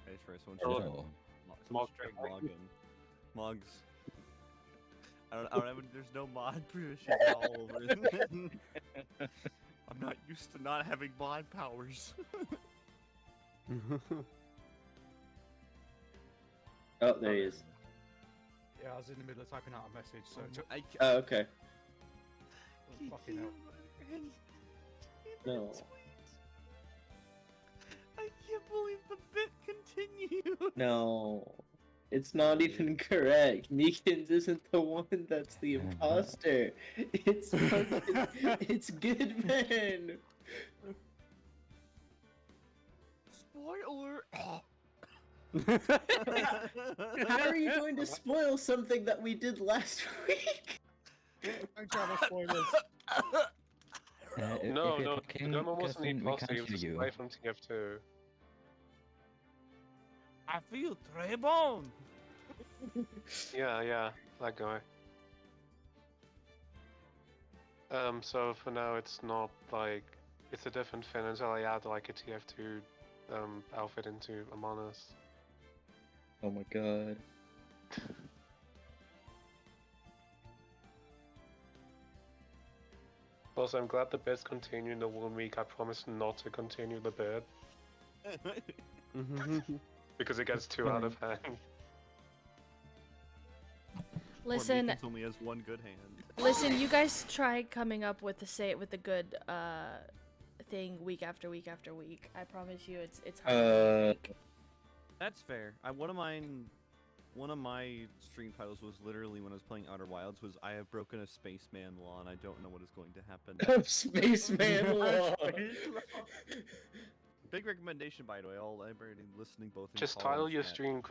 I swear, someone Oh. someone should login. Mugs. I don't have. There's no mod permissions all over. I'm not used to not having mod powers. Oh, there he is. Yeah, I was in the middle of typing out a message, so Oh, okay. fucking hell. No. I can't believe the bit continued. No. It's not even correct. Neekins isn't the one that's the imposter. It's it's Goodman. Spoiler. How are you going to spoil something that we did last week? Don't try to spoilers. No, Goodman wasn't the imposter, he was hear the you. spy from TF2. I feel Trebon. Yeah, that guy. So for now it's not like, it's a different thing until I add like a TF2 outfit into Among Us. Oh my god. Also, I'm glad the bits continue in the 1 week. I promise not to continue the bit because it gets too out of hand. Listen, Neekins only has one good hand. listen. You guys try coming up with the good thing week after week after week. I promise you, it's hard to make. That's fair. One of my stream titles was literally when I was playing Outer Wilds was I have broken a spaceman law and I don't know what is going to happen. Spaceman law. Big recommendation, by the way. All everybody listening, both in Just call title and your chat. stream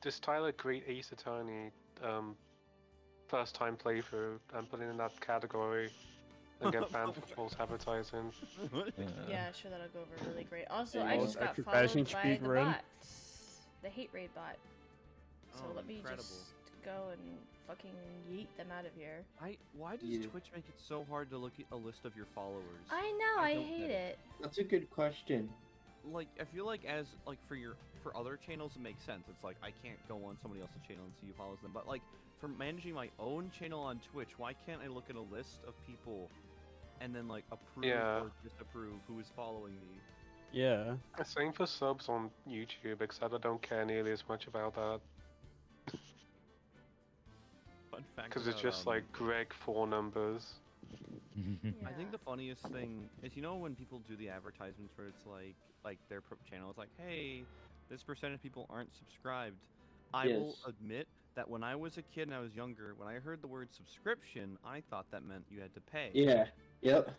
just title it Great Ace Attorney, first time playthrough, and put it in that category, and get banned for false advertising. Yeah, sure, that'll go over really great. Also, Yeah, I most just got occupation followed by the speedrun. bot, the hate raid bot. So Oh, let me incredible. just go and fucking yeet them out of here. Why does Yeah. Twitch make it so hard to look at a list of your followers? I know, I don't hate get it. That's a good question. Like, I feel like for other channels it makes sense. It's like I can't go on somebody else's channel and see who follows them. But like for managing my own channel on Twitch, why can't I look at a list of people and then like approve or disapprove who is following me? Yeah. Same for subs on YouTube, except I don't care nearly as much about that. Fun fact. Because it's about, just like Greg 4 numbers. I think the funniest thing is, you know, when people do the advertisements where it's like their channel is like, hey, this percentage of people aren't subscribed. I will Yes. admit that when I was a kid and I was younger, when I heard the word subscription, I thought that meant you had to pay. Yeah. Yep.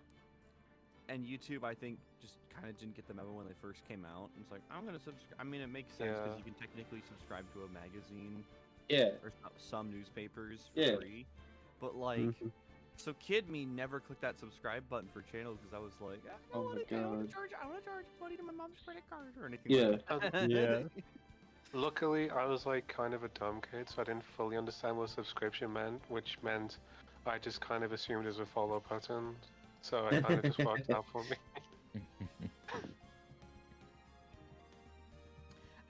And YouTube, I think, just kind of didn't get the memo when they first came out. And it's like, I'm gonna subscribe. I mean, it makes sense because Yeah. you can technically subscribe to a magazine Yeah. or some newspapers for Yeah. free. But like, so kid me never clicked that subscribe button for channels because I was like, I Oh don't my want to God. charge money to my mom's credit card or anything. Yeah. Like that. Yeah. Luckily, I was like kind of a dumb kid, so I didn't fully understand what subscription meant, which meant I just kind of assumed it was a follow button. So it kind of just worked out for me.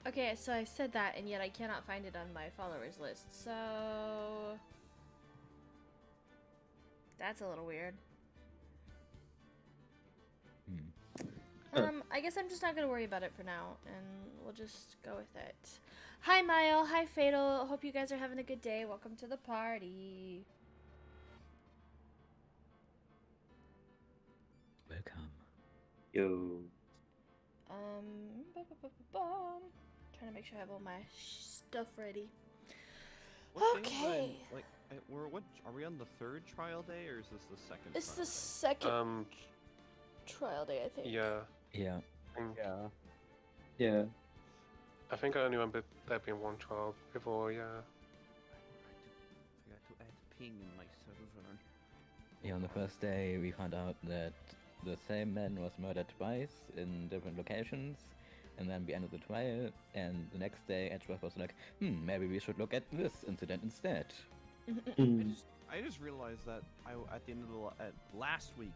Okay, so I said that, and yet I cannot find it on my followers list. So that's a little weird. I guess I'm just not gonna worry about it for now, and we'll just go with it. Hi, Mile. Hi, Fatal. Hope you guys are having a good day. Welcome to the party. Welcome. Yo. Trying to make sure I have all my stuff ready. What day is Okay. it? Like, are we on the third trial day or is this the second? It's trial the day? second trial day, I think. Yeah. Yeah. Yeah. Yeah. I think I only remember there being one trial before, yeah. I forgot to add ping in my server. Yeah, on the first day we found out that the same man was murdered twice in different locations, and then we ended the trial, and the next day Edgeworth was like, maybe we should look at this incident instead. I just realized that at the end of last week,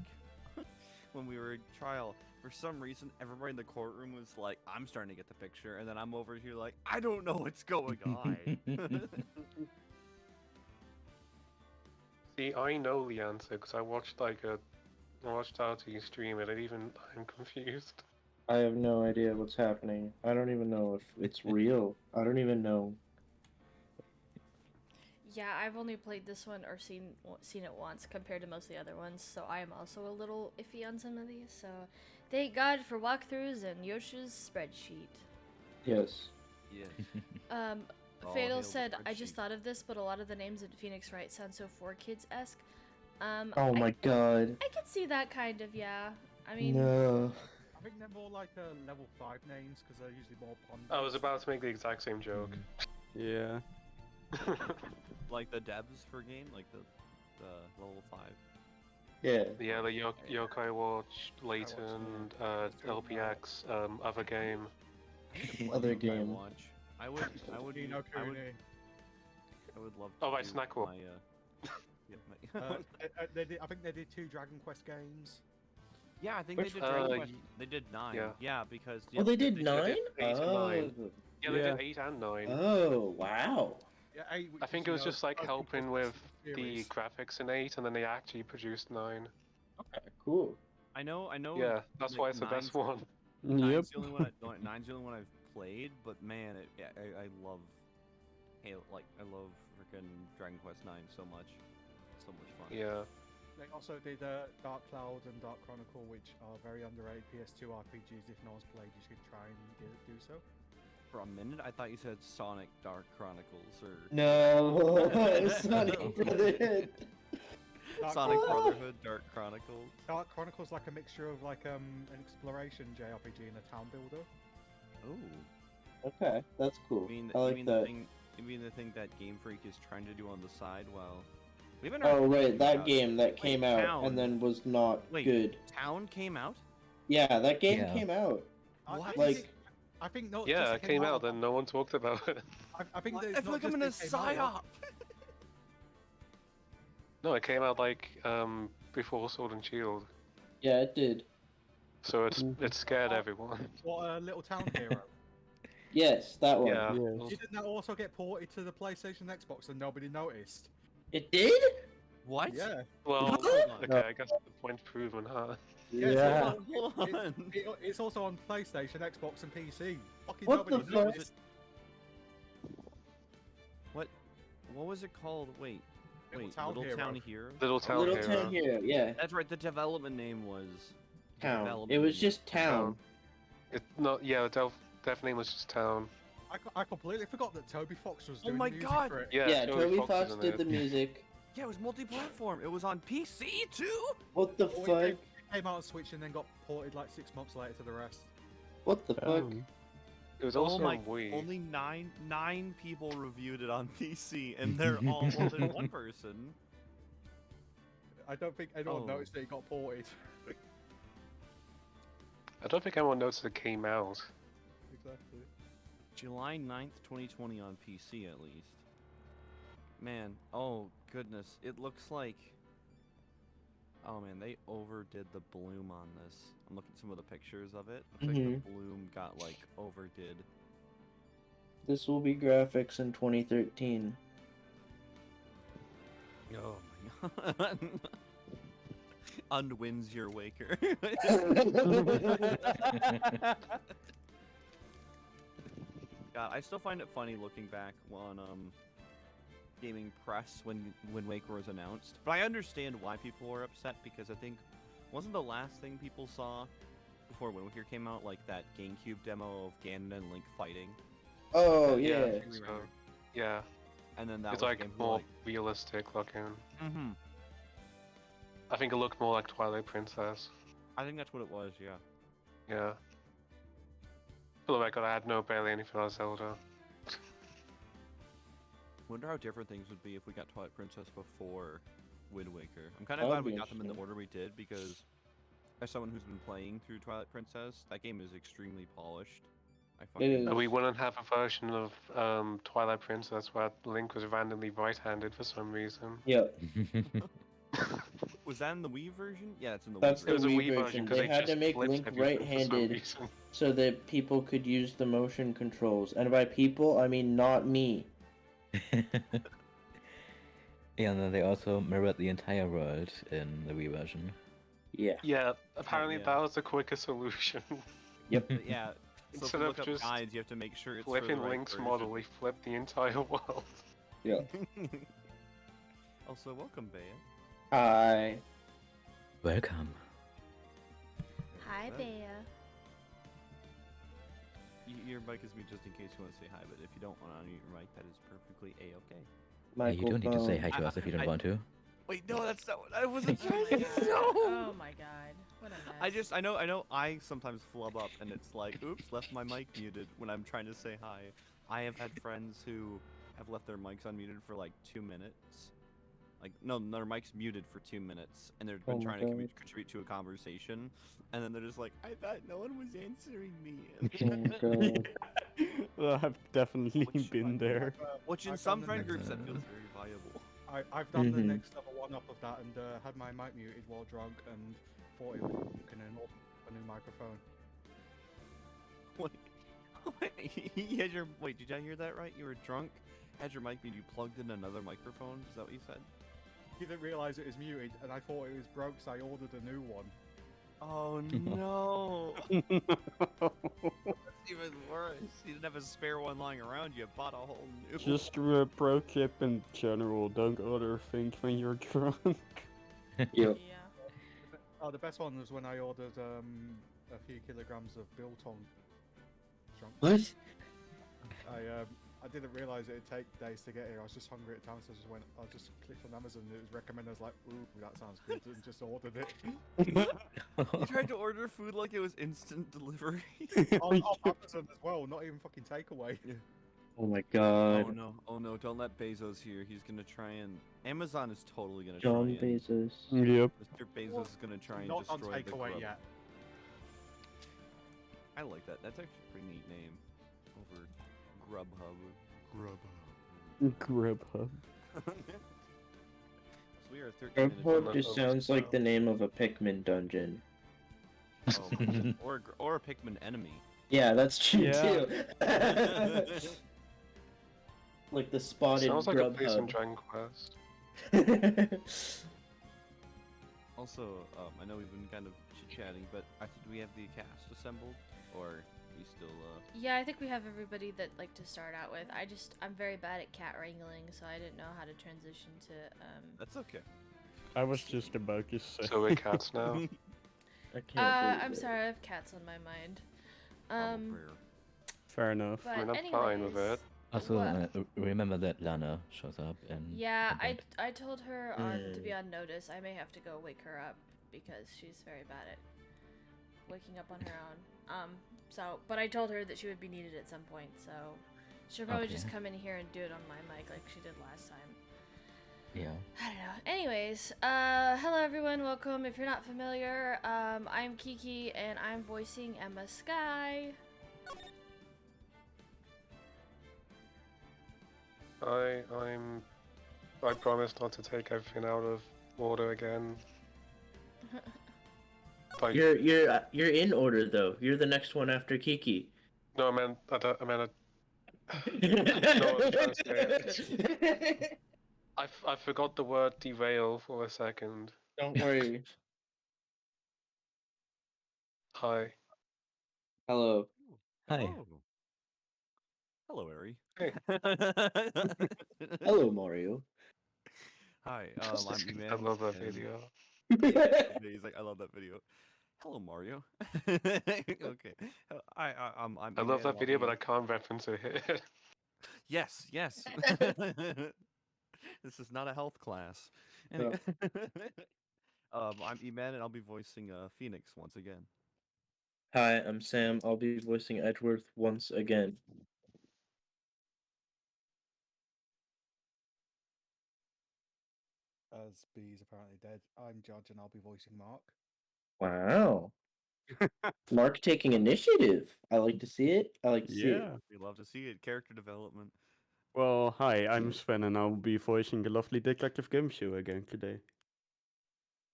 when we were in trial, for some reason, everybody in the courtroom was like, "I'm starting to get the picture," and then I'm over here like, "I don't know what's going on." See, I know the answer because I watched RT stream it, and even I'm confused. I have no idea what's happening. I don't even know if it's real. I don't even know. Yeah, I've only played this one or seen it once compared to most of the other ones, so I am also a little iffy on some of these. So, thank God for walkthroughs and Yoshi's spreadsheet. Yes. Yes. Fatal Oh, hail the said, "I just spreadsheet. thought of this, but a lot of the names in Phoenix Wright sound so 4Kids-esque." Oh my god. I could see that kind of, yeah. I mean, No. I think they're more like level 5 names because they're usually more pond. I was about to make the exact same joke. Yeah. Like the devs for game, like the level 5. Yeah. Yeah, the Yokai Watch, Layton, LPX, other game. Other Yokai game. Watch. I would Nino Kuni. love. Oh, to right, do Snackle. my, yeah, I think they did 2 Dragon Quest games. yeah, I think Which- they did. Dragon Uh, Quest. They did 9. yeah. Yeah, because. Oh, they did did 9? 8 and Oh. 9. Yeah, they Yeah. did 8 and 9. Oh, wow. Yeah, 8, which I is, think you it was know, just like most helping people's with the series. graphics in 8, and then they actually produced 9. Okay, cool. I know. Yeah, that's like, why it's the best 9's one. Yep. Nine's the only one. Nine's the only one I've played, but man, I love Halo. Like I love freaking Dragon Quest 9 so much. So much fun. Yeah. They also did Dark Cloud and Dark Chronicle, which are very underrated PS2 RPGs. If no one's played, you should try and do so. For a minute, I thought you said Sonic Dark Chronicles or No. Sonic Brotherhood. Dark Sonic Chronicle- Brotherhood Dark Chronicles. Dark Chronicle's like a mixture of like an exploration JRPG and a town builder. Oh, Okay, that's cool. you mean I you like mean that. the thing? You mean the thing that Game Freak is trying to do on the side? Well, we haven't. heard Oh, right, anything that about game that Wait, came out Town. and then was not Wait. good. Town came out. Yeah, that game Yeah. came out. What? Like, I think not. Yeah, just it came out and no one talked about it. I think What? that I it's feel not like I'm in a just it came out. psyop. No, it came out like before Sword and Shield. yeah, it did. So it scared everyone. What, Little Town Hero? Yes, that one. Yeah. Yes. Didn't that also get ported to the PlayStation and Xbox and nobody noticed? It did? What? Yeah. Well, Hold on. okay, I guess the point proven, huh? Yeah. Hold on. It's also on PlayStation, Xbox, and PC. Fucking What nobody the fuck? noticed. What was it called? Wait. Little Wait. Town Little Hero. Town Hero. Little Town Little Hero. Town Hero, yeah. That's right. The development name was. the Town. development It was name just Town. It not yeah, the dev name was just Town. I completely forgot that Toby Fox was Oh doing my the music God. for it. Yeah, Yeah, Toby Fox is in did it. the music. Yeah, it was multi-platform. It was on PC too. What the Oh, fuck? it came out on Switch and then got ported like 6 months later to the rest. What the fuck? It was Oh also my! on Wii. Only nine people reviewed it on PC, and they're all well, there's one person. I don't think anyone Oh. noticed that it got ported. I don't think anyone noticed it came out. Exactly. July 9th, 2020 on PC at least. Man, oh goodness, it looks like. Oh man, they overdid the bloom on this. I'm looking at some of the pictures of it. Looks like the bloom got like overdid. This will be graphics in 2013. Oh my god. Unwins your waker. God, I still find it funny looking back on gaming press when Wind Waker was announced. But I understand why people were upset because I think wasn't the last thing people saw before Wind Waker came out like that GameCube demo of Ganon and Link fighting, Oh, Yeah, yeah. I think so. Yeah, and then that it's was like more realistic looking. Mm-hmm. I think it looked more like Twilight Princess. I think that's what it was. Yeah. Yeah. For the record, I had no barely anything on Zelda. Wonder how different things would be if we got Twilight Princess before Wind Waker. I'm kind That of would glad we be got them in the interesting. order we did because, as someone who's been playing through Twilight Princess, that game is extremely polished. I fucking is. We wouldn't have a version of Twilight Princess where Link was randomly right-handed for some reason. Yep. Was that in the Wii version? Yeah, it's in the That's Wii the It was a version. Wii Wii version version. 'cause They they had to just make flipped Link everything for some right-handed reason. so that people could use the motion controls. And by people, I mean not me. Yeah, and then they also mirrored the entire world in the Wii version. Yeah. Yeah, apparently yeah. that was the quicker solution. Yep. But yeah. So if Instead you of look up just guides, you have to make sure it's for the flipping right Link's version. model, we flipped the entire world. Yeah. Also, welcome, Bea. Hi. Welcome. Hi, Right. Bea. Your mic is muted just in case you want to say hi, but if you don't want to unmute your mic, that is perfectly a-okay. Yeah, you don't need to say hi I- to us if you don't I- want to. Wait, no, that's not what I wasn't Oh trying my to god. do. Oh my god. What a mess. I know I sometimes flub up and it's like, oops, left my mic muted when I'm trying to say hi. I have had friends who have left their mics unmuted for like 2 minutes. Like, no, their mic's muted for 2 minutes and they've been Oh my trying to God. contribute to a conversation. And then they're just like, I thought no one was answering me. Oh my God. Well, I've definitely Which- been there. Which in I've some done the friend next groups that level. feels very viable. I've done the Mhm. next level 1-up of that and had my mic muted while drunk and thought it was broken and opened a new microphone. Wait, did I hear that right? You were drunk, had your mic muted, you plugged in another microphone? Is that what you said? Didn't realise it was muted and I thought it was broke, so I ordered a new one. Oh no! That's even worse. You didn't have a spare one lying around. You bought a whole new. Just a pro tip in general, don't order things when you're drunk. Yep. Yeah. Oh, the best one was when I ordered a few kilograms of biltong. Drunk. What? I didn't realise it'd take days to get here. I was just hungry at the time, so I just clicked on Amazon and it was recommended. I was like, ooh, that sounds good, and just ordered it. You tried to order food like it was instant delivery. On Amazon as well, not even fucking takeaway. Oh my Oh God. no! Oh no! Don't let Bezos hear. He's gonna try and. Amazon is totally gonna John try and. Bezos. Yep. Mr. Bezos is gonna try and Not on destroy the takeaway Grub. yet. I like that. That's actually a pretty neat name. Over Grubhub. Grubhub. So we are 13 minutes. Grubhub in. just sounds like the name of a Pikmin dungeon. Oh, or a Pikmin enemy. Yeah, that's true Yeah. too. Like the spotted Sounds like a place in Grubhub. Dragon Quest. Also, I know we've been kind of chit-chatting, but do we have the cast assembled, or we still? Yeah, I think we have everybody that like to start out with. I'm very bad at cat wrangling, so I didn't know how to transition to That's okay. I was just about to say. So we're cats now. I can't believe I'm it. sorry, I have cats on my mind. I'm a prayer. Fair enough. But I mean, I'm fine with anyways, it. Also, what- remember that Lana shows up and. Yeah, and I told her to be Mm. on notice. I may have to go wake her up because she's very bad at waking up on her own. But I told her that she would be needed at some point, so she'll probably just Okay. come in here and do it on my mic like she did last time. Yeah. I don't know. Anyways, hello everyone, welcome. If you're not familiar, I'm Kiki and I'm voicing Emma Sky. I promise not to take everything out of order again. Like, You're in order though. You're the next one after Kiki. no, I meant No, I'm trying to say I forgot the word derail for a second. Don't worry. Hi. Hello. Hi. Oh. Hello, Ari. Hey. Hello, Mario. Hi, I'm I Eman, love that and- video. He's like, I love that video. Hello, Mario. Okay. I'm I love Eman, that video, but I'll I be- can't reference it here. Yes, yes. This is not a health class. No. I'm Eman, and I'll be voicing Phoenix once again. Hi, I'm Sam. I'll be voicing Edgeworth once again. As B is apparently dead, I'm Judge and I'll be voicing Mark. Wow. Mark taking initiative. I like to see it. I like to see it. Yeah. We love to see it. Character development. Well, hi, I'm Sven and I'll be voicing the lovely Detective Gumshoe again today.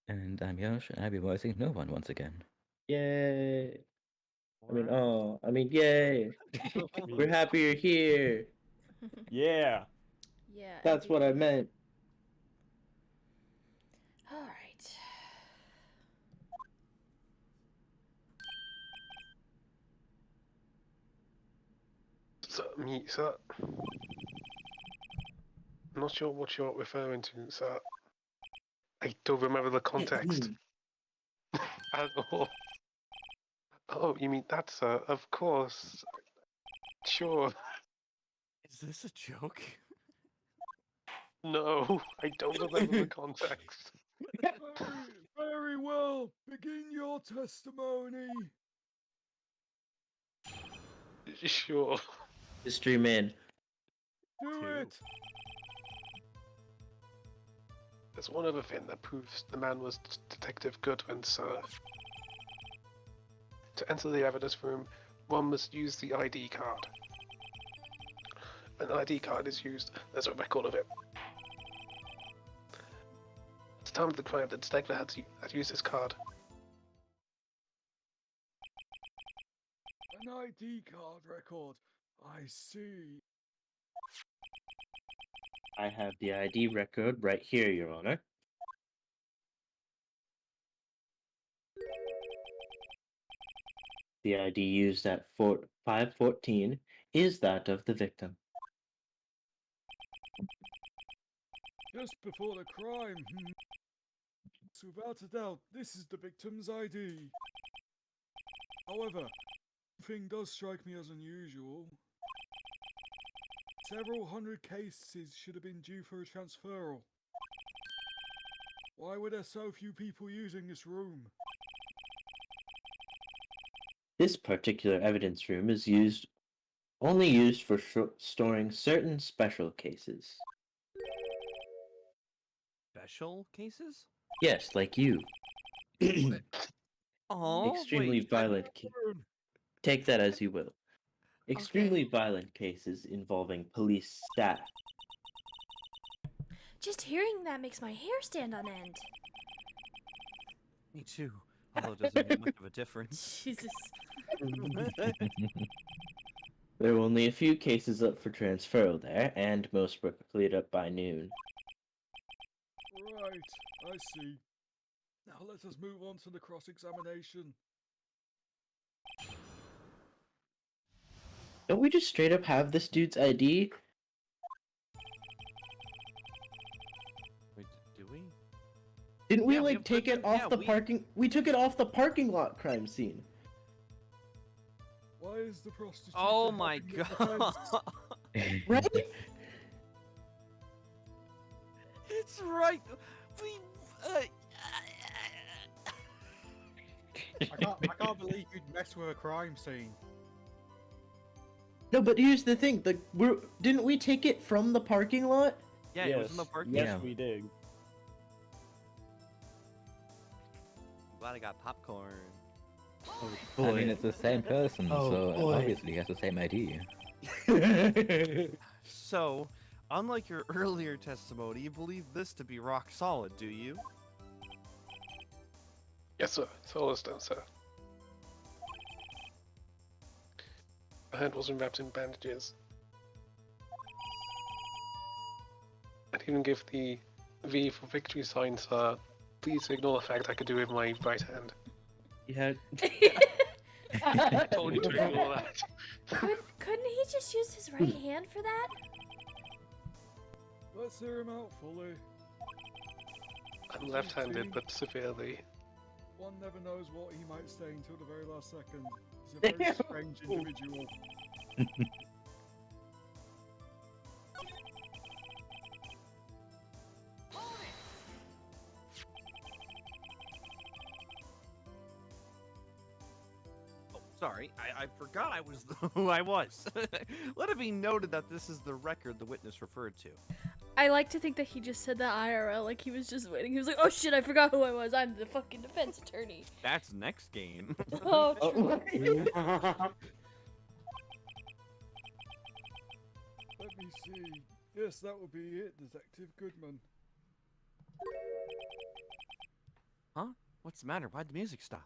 And I'm Yosh, and I'll be voicing no one once again. Yay! Alright. Yay! We're happy you're here. Yeah. Yeah. That's what I meant. All right. Sir. I'm not sure what you're referring to, sir. I don't remember the context at all. Oh, you mean that, sir? Of course. Sure. Is this a joke? No, I don't remember the context. Very well. Begin your testimony. Sure. History man. Do Two. it. There's one other thing that proves the man was Detective Goodwin, sir. To enter the evidence room, one must use the ID card. An ID card is used, there's a record of it. At the time of the crime, the detective had used his card. An ID card record. I see. I have the ID record right here, Your Honor. The ID used at 514 is that of the victim. Just before the crime. So without a doubt, this is the victim's ID. However, one thing does strike me as unusual. Several hundred cases should have been due for a transferal. Why were there so few people using this room? This particular evidence room is only used for storing certain special cases. Special cases? Yes, like you. Oh, Extremely violent. Take that as you will. Extremely violent cases involving police staff. Just hearing that makes my hair stand on end. Me too. Although it doesn't make much of a difference. Jesus. There were only a few cases up for transferal there, and most were cleared up by noon. Right, I see. Now let us move on to the cross-examination. Don't we just straight up have this dude's ID? Wait, do we? Didn't we Yeah, we like have take it Goodwin- off yeah, the we- parking? We took it off the parking lot crime scene. Why is the prostitute? Oh my helping the god! defense? Right? It's right. We. I can't believe you'd mess with a crime scene. No, but here's the thing: didn't we take it from the parking lot? Yeah, it was in the parking. Yes, Yeah. we did. Glad I got popcorn. I mean, it's the same person, Oh, so boy. obviously he has the same ID. So, unlike your earlier testimony, you believe this to be rock solid, do you? Yes, sir. It's all done, sir. My hand wasn't wrapped in bandages. I'd even give the V for victory sign, sir. Please ignore the fact I could do it with my right hand. Yeah. I told you to ignore that. Couldn't he just use his right hand for that? Let's hear him out fully. I'm left-handed, but severely. One never knows what he might say until the very last second. He's a very strange individual. Oh, sorry, I forgot I was who I was. Let it be noted that this is the record the witness referred to. I like to think that he just said that IRL, like he was just waiting. He was like, oh shit, I forgot who I was. I'm the fucking defense attorney. That's next game. Oh, true. Let me see. Yes, that would be it, Detective Goodman. What's the matter? Why'd the music stop?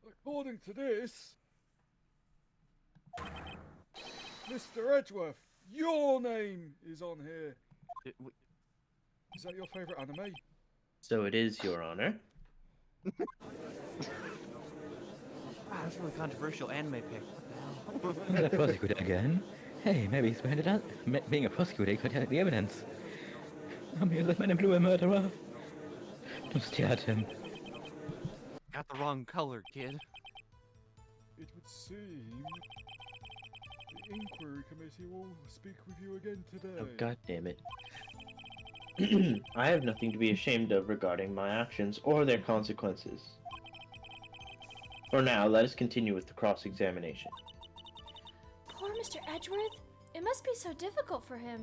According to this, Mr. Edgeworth, your name is on here. Is that your favorite anime? So it is, Your Honor. That's a really controversial anime pick. What the hell? The prosecutor again? Hey, maybe he's behind it out. Being a prosecutor, he could have the evidence. I'm here, the man in blue, a murderer. Don't stare at him. Got the wrong color, kid. It would seem the inquiry committee will speak with you again today. Oh, God damn it. I have nothing to be ashamed of regarding my actions or their consequences. For now, let us continue with the cross-examination. Poor Mr. Edgeworth. It must be so difficult for him.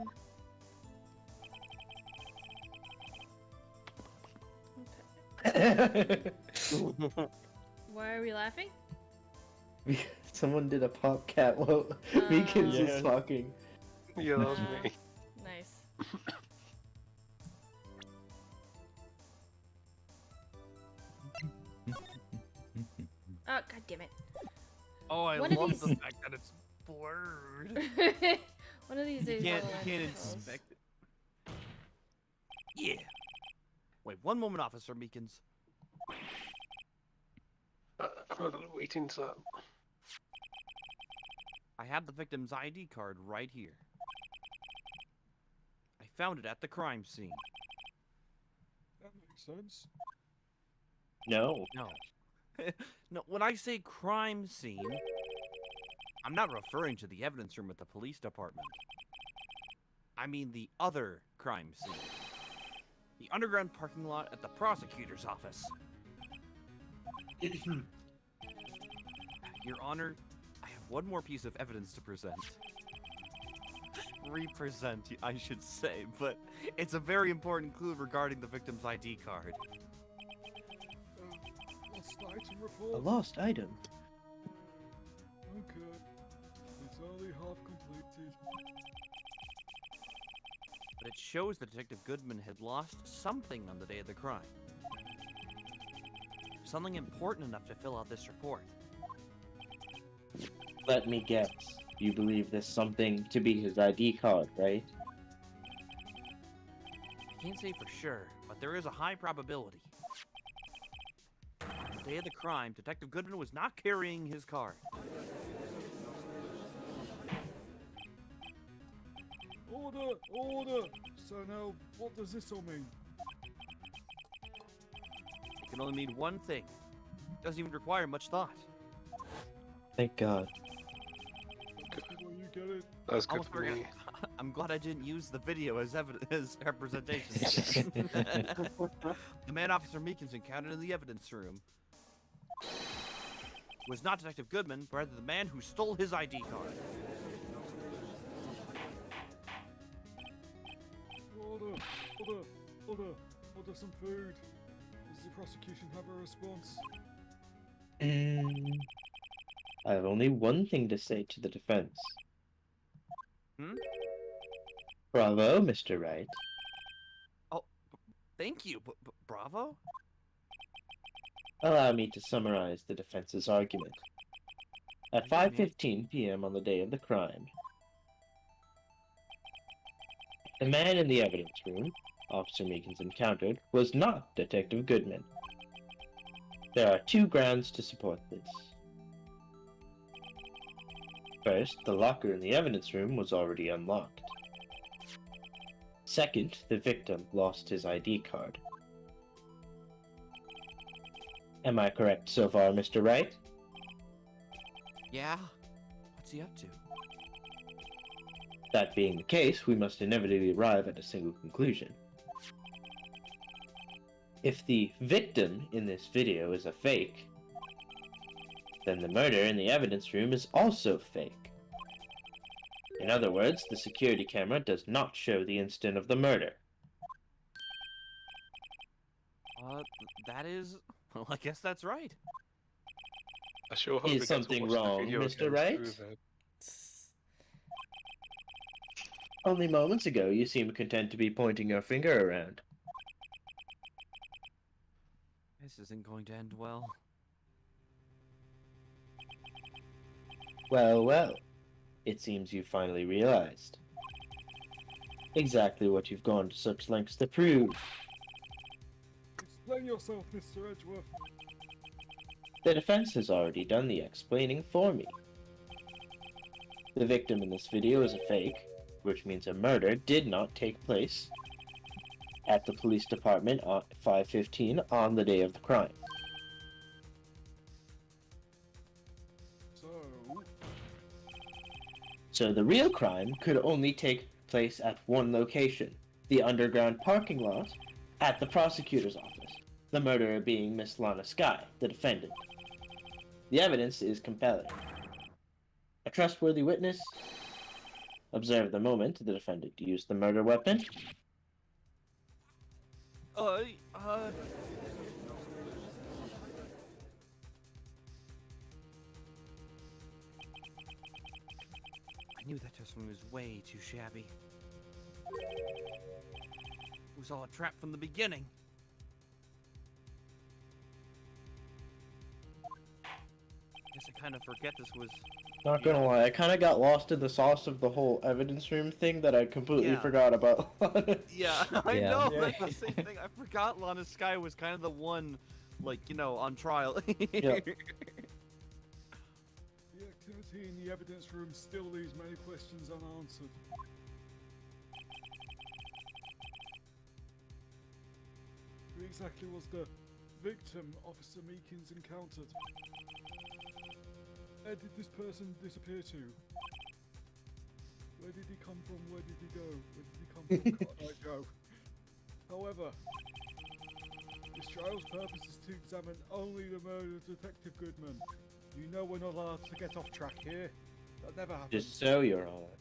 Why are we laughing? Someone did a pop cat while Meekins Yeah. was talking. Yeah, that was me. Nice. Oh, god damn it. Oh, I One of love these- the fact that it's blurred. One of these You days can't, I'll you learn can't controls. inspect it. Yeah. Wait, one moment, Officer Meekins. I'm a little waiting, sir. I have the victim's ID card right here. I found it at the crime scene. That makes sense. No. No. No, when I say crime scene, I'm not referring to the evidence room at the police department. I mean the other crime scene. The underground parking lot at the prosecutor's office. Your Honor, I have one more piece of evidence to present. Represent, I should say, but it's a very important clue regarding the victim's ID card. Lost item A report. lost item. Okay. It's only half completed. But it shows that Detective Goodman had lost something on the day of the crime. Something important enough to fill out this report. Let me guess. You believe this something to be his ID card, right? I can't say for sure, but there is a high probability. On the day of the crime, Detective Goodman was not carrying his card. Order! Order! So now, what does this all mean? It can only mean one thing. Doesn't even require much thought. Thank God. Well, you get it. That was good Almost for forgot. me. I'm glad I didn't use the video as as representation. The man Officer Meekins encountered in the evidence room was not Detective Goodman, but rather the man who stole his ID card. Order! Order! Order! Order some food. Does the prosecution have a response? I have only one thing to say to the defense. Hmm? Bravo, Mr. Wright. Thank you, bravo? Allow me to summarize the defense's argument. At Yeah, man. 5:15 p.m. on the day of the crime, the man in the evidence room Officer Meekins encountered was not Detective Goodman. There are two grounds to support this. First, the locker in the evidence room was already unlocked. Second, the victim lost his ID card. Am I correct so far, Mr. Wright? Yeah? What's he up to? That being the case, we must inevitably arrive at a single conclusion. If the victim in this video is a fake, then the murder in the evidence room is also fake. In other words, the security camera does not show the instant of the murder. That is... Well, I guess that's right. I sure hope Is we get to something watch the wrong, video Mr. again to Wright? prove it. Only moments ago, you seemed content to be pointing your finger around. This isn't going to end well. Well, well. It seems you finally realized exactly what you've gone to such lengths to prove. Explain yourself, Mr. Edgeworth. The defense has already done the explaining for me. The victim in this video is a fake, which means a murder did not take place at the police department at 5:15 on the day of the crime. So the real crime could only take place at one location, the underground parking lot at the prosecutor's office, the murderer being Miss Lana Skye, the defendant. The evidence is compelling. A trustworthy witness observed the moment the defendant used the murder weapon. I knew that testimony was way too shabby. It was all a trap from the beginning. Guess I kind of forget this was. Not gonna lie, I kind of got lost in the sauce of the whole evidence room thing that I completely Yeah. forgot about. Yeah, I Yeah. know. Yeah. That's the same thing. I forgot Lana Skye was kind of the one, like, you know, on trial. Yeah. The activity in the evidence room still leaves many questions unanswered. Who exactly was the victim Officer Meekins encountered? Where did this person disappear to? Where did he come from? Where did he go? Where did he come from? Cotton Eye Joe. However, this trial's purpose is to examine only the murder of Detective Goodman. You know we're not allowed to get off track here. That never happened. Just so you're all.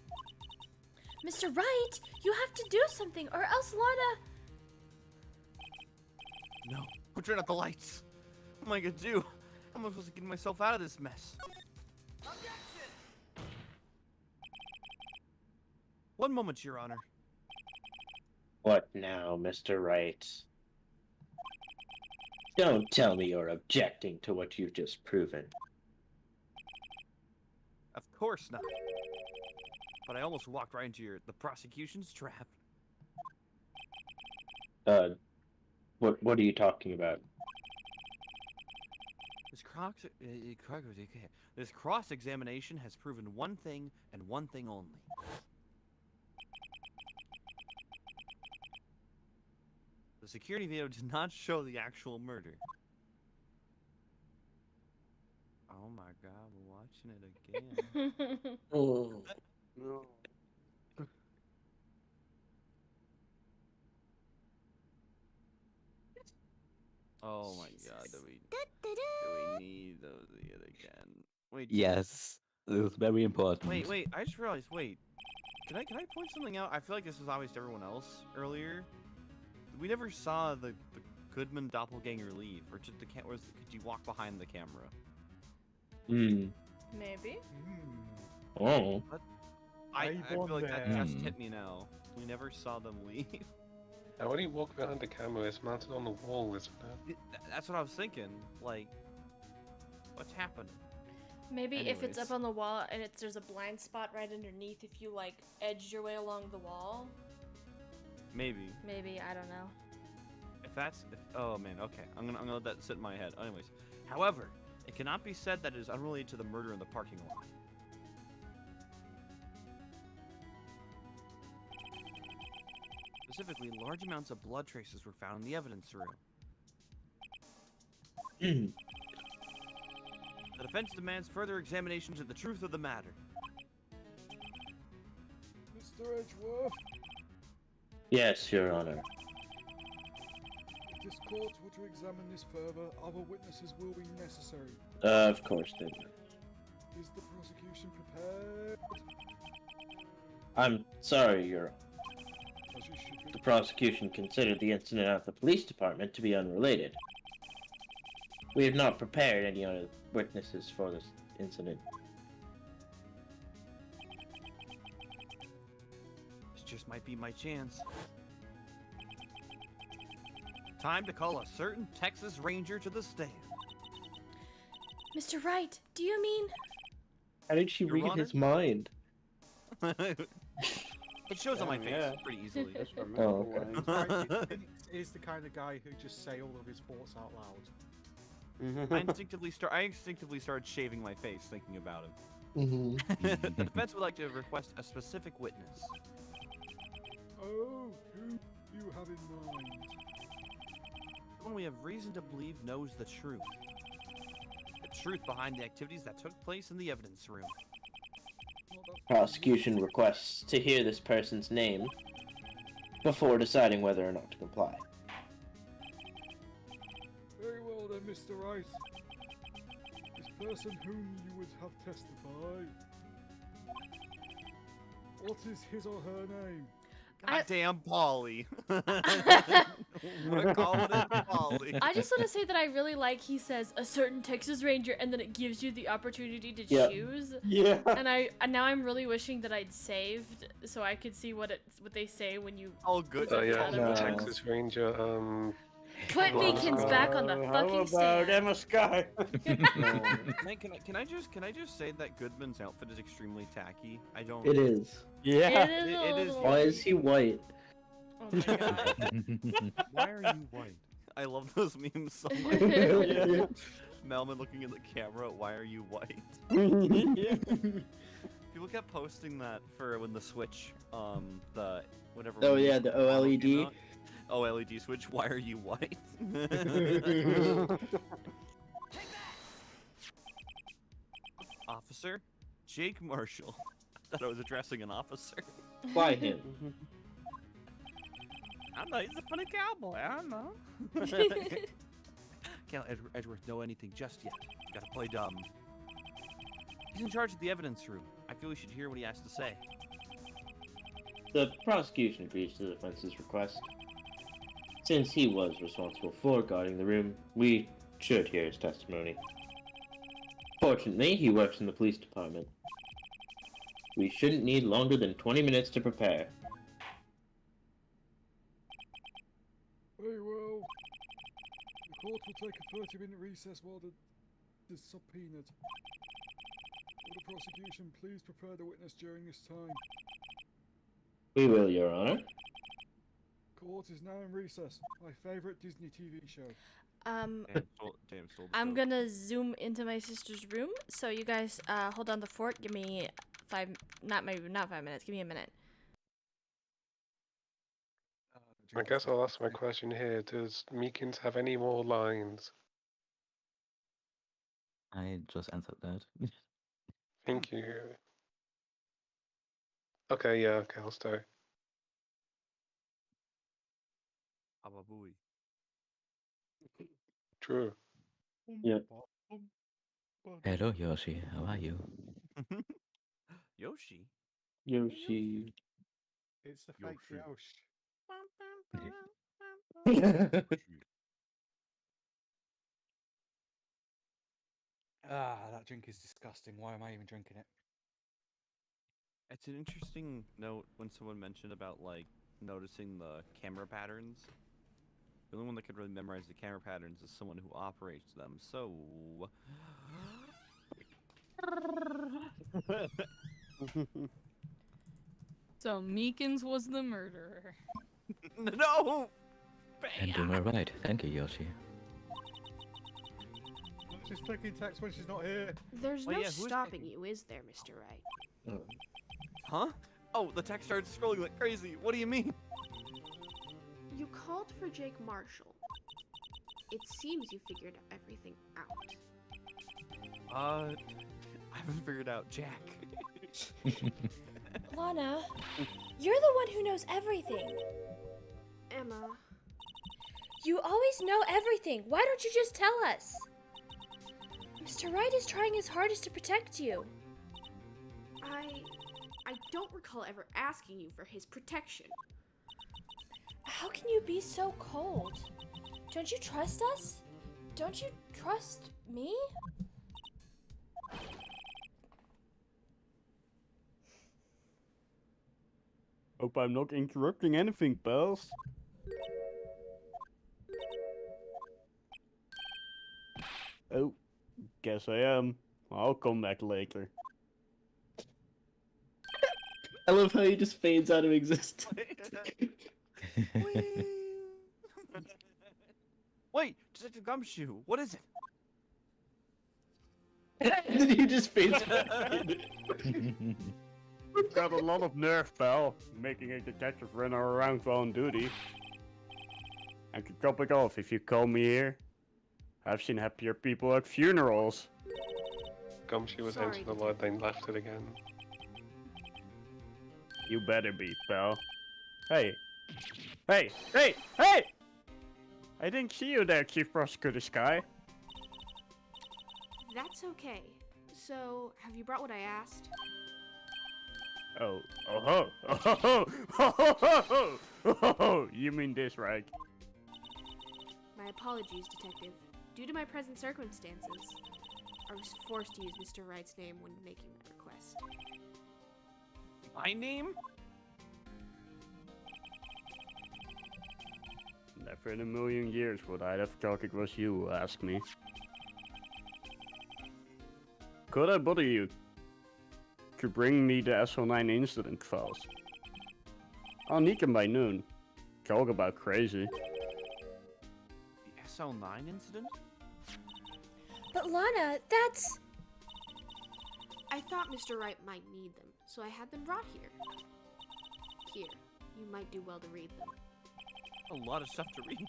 Mr. Wright, you have to do something, or else Lana. No, we'll turn out the lights. What am I gonna do? How am I supposed to get myself out of this mess? One moment, Your Honor. What now, Mr. Wright? Don't tell me you're objecting to what you've just proven. Of course not. But I almost walked right into the prosecution's trap. What are you talking about? This cross-examination has proven one thing and one thing only. The security video did not show the actual murder. Oh my god, we're watching it again. Oh. No. Oh my god, do we need those yet again? Wait. Yes, this is very important. Wait, I just realized, can I point something out? I feel like this was obvious to everyone else earlier. We never saw the Goodman doppelganger leave, or just could you walk behind the camera? Hmm. Maybe. Oh. I feel like that just Hmm. hit me now. We never saw them leave. Now, when you walk behind the camera, it's mounted on the wall, isn't it? That's what I was thinking. Like, what's happening? Maybe if it's up Anyways. on the wall and there's a blind spot right underneath, if you like edge your way along the wall. Maybe. Maybe, I don't know. Oh man, okay. I'm gonna let that sit in my head. Anyways, however, it cannot be said that it is unrelated to the murder in the parking lot. Specifically, large amounts of blood traces were found in the evidence room. The defense demands further examination into the truth of the matter. Mr. Edgeworth, Yes, Your Honor. if this court were to examine this further, other witnesses will be necessary. Of course they will. Is the prosecution prepared? I'm sorry, Your Honor. As you should be. The prosecution considered the incident at the police department to be unrelated. We have not prepared any other witnesses for this incident. This just might be my chance. Time to call a certain Texas Ranger to the stand. Mr. Wright, do you mean? How did she Your read Honor? his mind? It shows on my Damn, face yeah. pretty easily. That's Oh, memorable, okay. Wayne. He's the kind of guy who just say all of his thoughts out loud. I instinctively started shaving my face thinking about it. Mm-hmm. The defense would like to request a specific witness. Oh, who you have in mind? Someone we have reason to believe knows the truth. The truth behind the activities that took place in the evidence room. Not that Prosecution requests to hear this person's name before deciding whether or not to comply. Very well then, Mr. Wright. This person whom you would have testify. What is his or her name? Goddamn Polly. I'm gonna call it Polly. I just want to say that I really like he says a certain Texas Ranger and then it gives you the opportunity to Yep. choose. Yeah. And now I'm really wishing that I'd saved so I could see what they say when you Oh, good. Oh yeah, No. Texas Ranger. put Meekins back on the How fucking about stand. Emma Sky? Man, can I just say that Goodman's outfit is extremely tacky? I don't. It is. Yeah. It is a it is- little- Why is he white? Oh my god. Why are you white? I love those memes so much. Yeah. Melman looking in the camera. Why are you white? Yeah. People kept posting that for when the Switch, the whatever. Oh one yeah, used the to come out. OLED. OLED Switch. Why are you white? Officer Jake Marshall. I thought I was addressing an officer. Why him? I know he's a funny cowboy. I don't know. Can't let Edgeworth know anything just yet. Gotta play dumb. He's in charge of the evidence room. I feel we should hear what he has to say. The prosecution agrees to the defense's request. Since he was responsible for guarding the room, we should hear his testimony. Fortunately, he works in the police department. We shouldn't need longer than 20 minutes to prepare. Very well. The court will take a 30-minute recess while the is subpoenaed. Will the prosecution please prepare the witness during this time? We will, Your Honor. Court is now in recess. My favourite Disney TV show. Um, Damn, stole the I'm joke. gonna zoom into my sister's room. So you guys, hold on the fort. Give me not 5 minutes. Give me a minute. I guess I'll ask my question here. Does Meekins have any more lines? I just answered that. Thank you. Okay, yeah, okay, I'll stay. Ababui. True. Yep. Hello, Yoshi. How are you? Yoshi. Yoshi. It's the fake Yoshi. Yosh. Ah, that drink is disgusting. Why am I even drinking it? It's an interesting note when someone mentioned about like noticing the camera patterns. The only one that could really memorize the camera patterns is someone who operates them. So. So Meekins was the murderer. No. And you were right. Thank you, Yoshi. She's flicking text when she's not here. There's Well, no yeah, who's stopping you, is there, Mr. Wright? Huh? Oh, the text started scrolling like crazy. What do you mean? You called for Jake Marshall. It seems you figured everything out. I haven't figured out Jack. Lana, you're the one who knows everything. Emma, You always know everything. Why don't you just tell us? Mr. Wright is trying his hardest to protect you. I don't recall ever asking you for his protection. How can you be so cold? Don't you trust us? Don't you trust me? Hope I'm not interrupting anything, pals. Oh, guess I am. I'll come back later. I love how he just fades out of existence. Wait, Detective Gumshoe, what is it? He just fades back in. We've got a lot of nerve, pal, making a detective run around on duty. I can drop it off if you call me here. I've seen happier people at funerals. Gumshoe was Sorry, entered the line, then left it again. You better be, pal. Hey! Hey! Hey! Hey! I didn't see you there, Chief Prosecutor Sky. That's okay. So, have you brought what I asked? Oh, oh, oh, oh, oh, you mean this, right? My apologies, Detective. Due to my present circumstances, I was forced to use Mr. Wright's name when making that request. My name? Never in a million years would I have thought it was you who asked me. Could I bother you to bring me the SO9 incident files? I'll need them by noon. Talk about crazy. The SL9 incident? But Lana, that's... I thought Mr. Wright might need them, so I had them brought here. Here, you might do well to read them. A lot of stuff to read.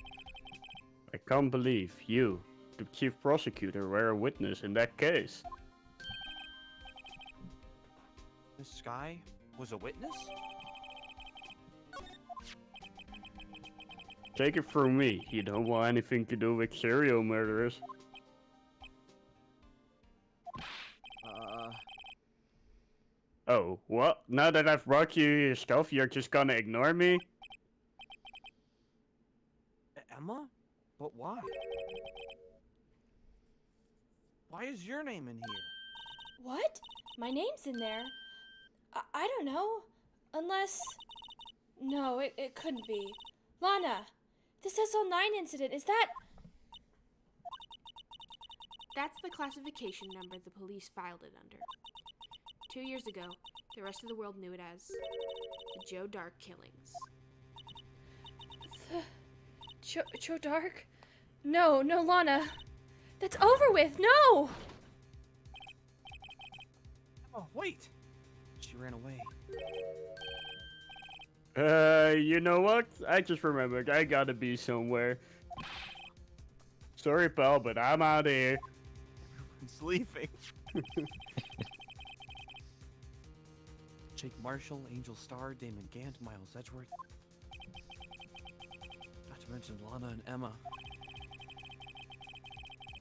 I can't believe you, the chief prosecutor, were a witness in that case. This guy was a witness? Take it from me, you don't want anything to do with serial murderers. Oh, what? Now that I've brought you your stuff, you're just gonna ignore me? Emma? But why? Why is your name in here? What? My name's in there? I don't know. Unless... No, it couldn't be. Lana, this SL9 incident, is that... That's the classification number the police filed it under. 2 years ago, the rest of the world knew it as the Joe Dark killings. Joe Dark? No, Lana. That's over with, no! Oh, wait! She ran away. You know what? I just remembered, I gotta be somewhere. Sorry, pal, but I'm out of here. Everyone's leaving. Jake Marshall, Angel Starr, Damon Gant, Miles Edgeworth. Not to mention Lana and Emma.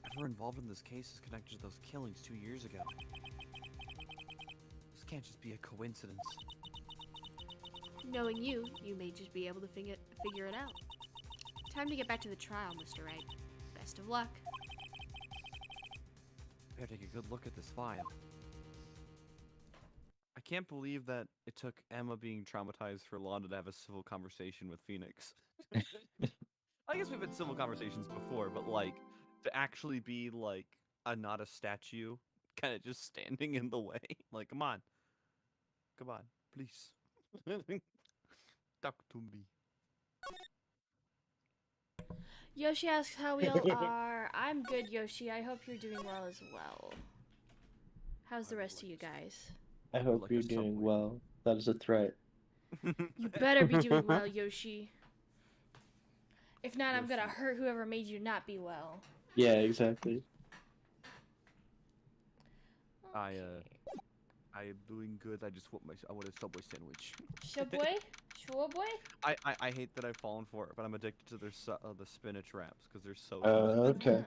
Everyone involved in this case is connected to those killings 2 years ago. This can't just be a coincidence. Knowing you, you may just be able to figure it out. Time to get back to the trial, Mr. Wright. Best of luck. Better take a good look at this file. I can't believe that it took Emma being traumatized for Lana to have a civil conversation with Phoenix. I guess we've had civil conversations before, but like to actually be like not a statue, kind of just standing in the way. Like, come on, please, talk to me. Yoshi asks how we all are. I'm good, Yoshi. I hope you're doing well as well. How's the rest of you guys? I hope Like you're a doing subway. well. That is a threat. You better be doing well, Yoshi. If not, I'm gonna Yoshi. hurt whoever made you not be well. Yeah, exactly. I am doing good. I just want I want a Subway sandwich. Shaboy? Shaboy? I hate that I've fallen for it, but I'm addicted to their the spinach wraps because they're so. Okay.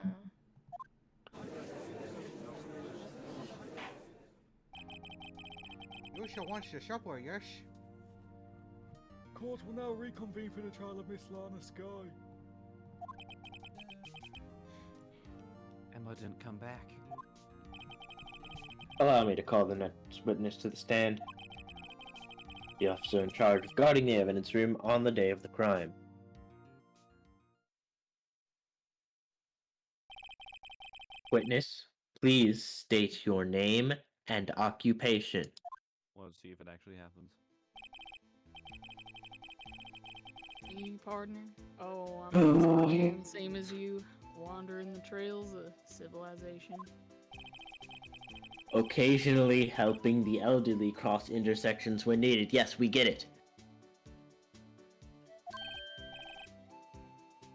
Yusha wants the subway, yes? Court will now reconvene for the trial of Miss Lana Sky. Emma didn't come back. Allow me to call the next witness to the stand. The officer in charge of guarding the evidence room on the day of the crime. Witness, please state your name and occupation. Well, let's see if it actually happens. Me, partner? Oh, I'm same as you, wandering the trails of civilization. Occasionally helping the elderly cross intersections when needed. Yes, we get it.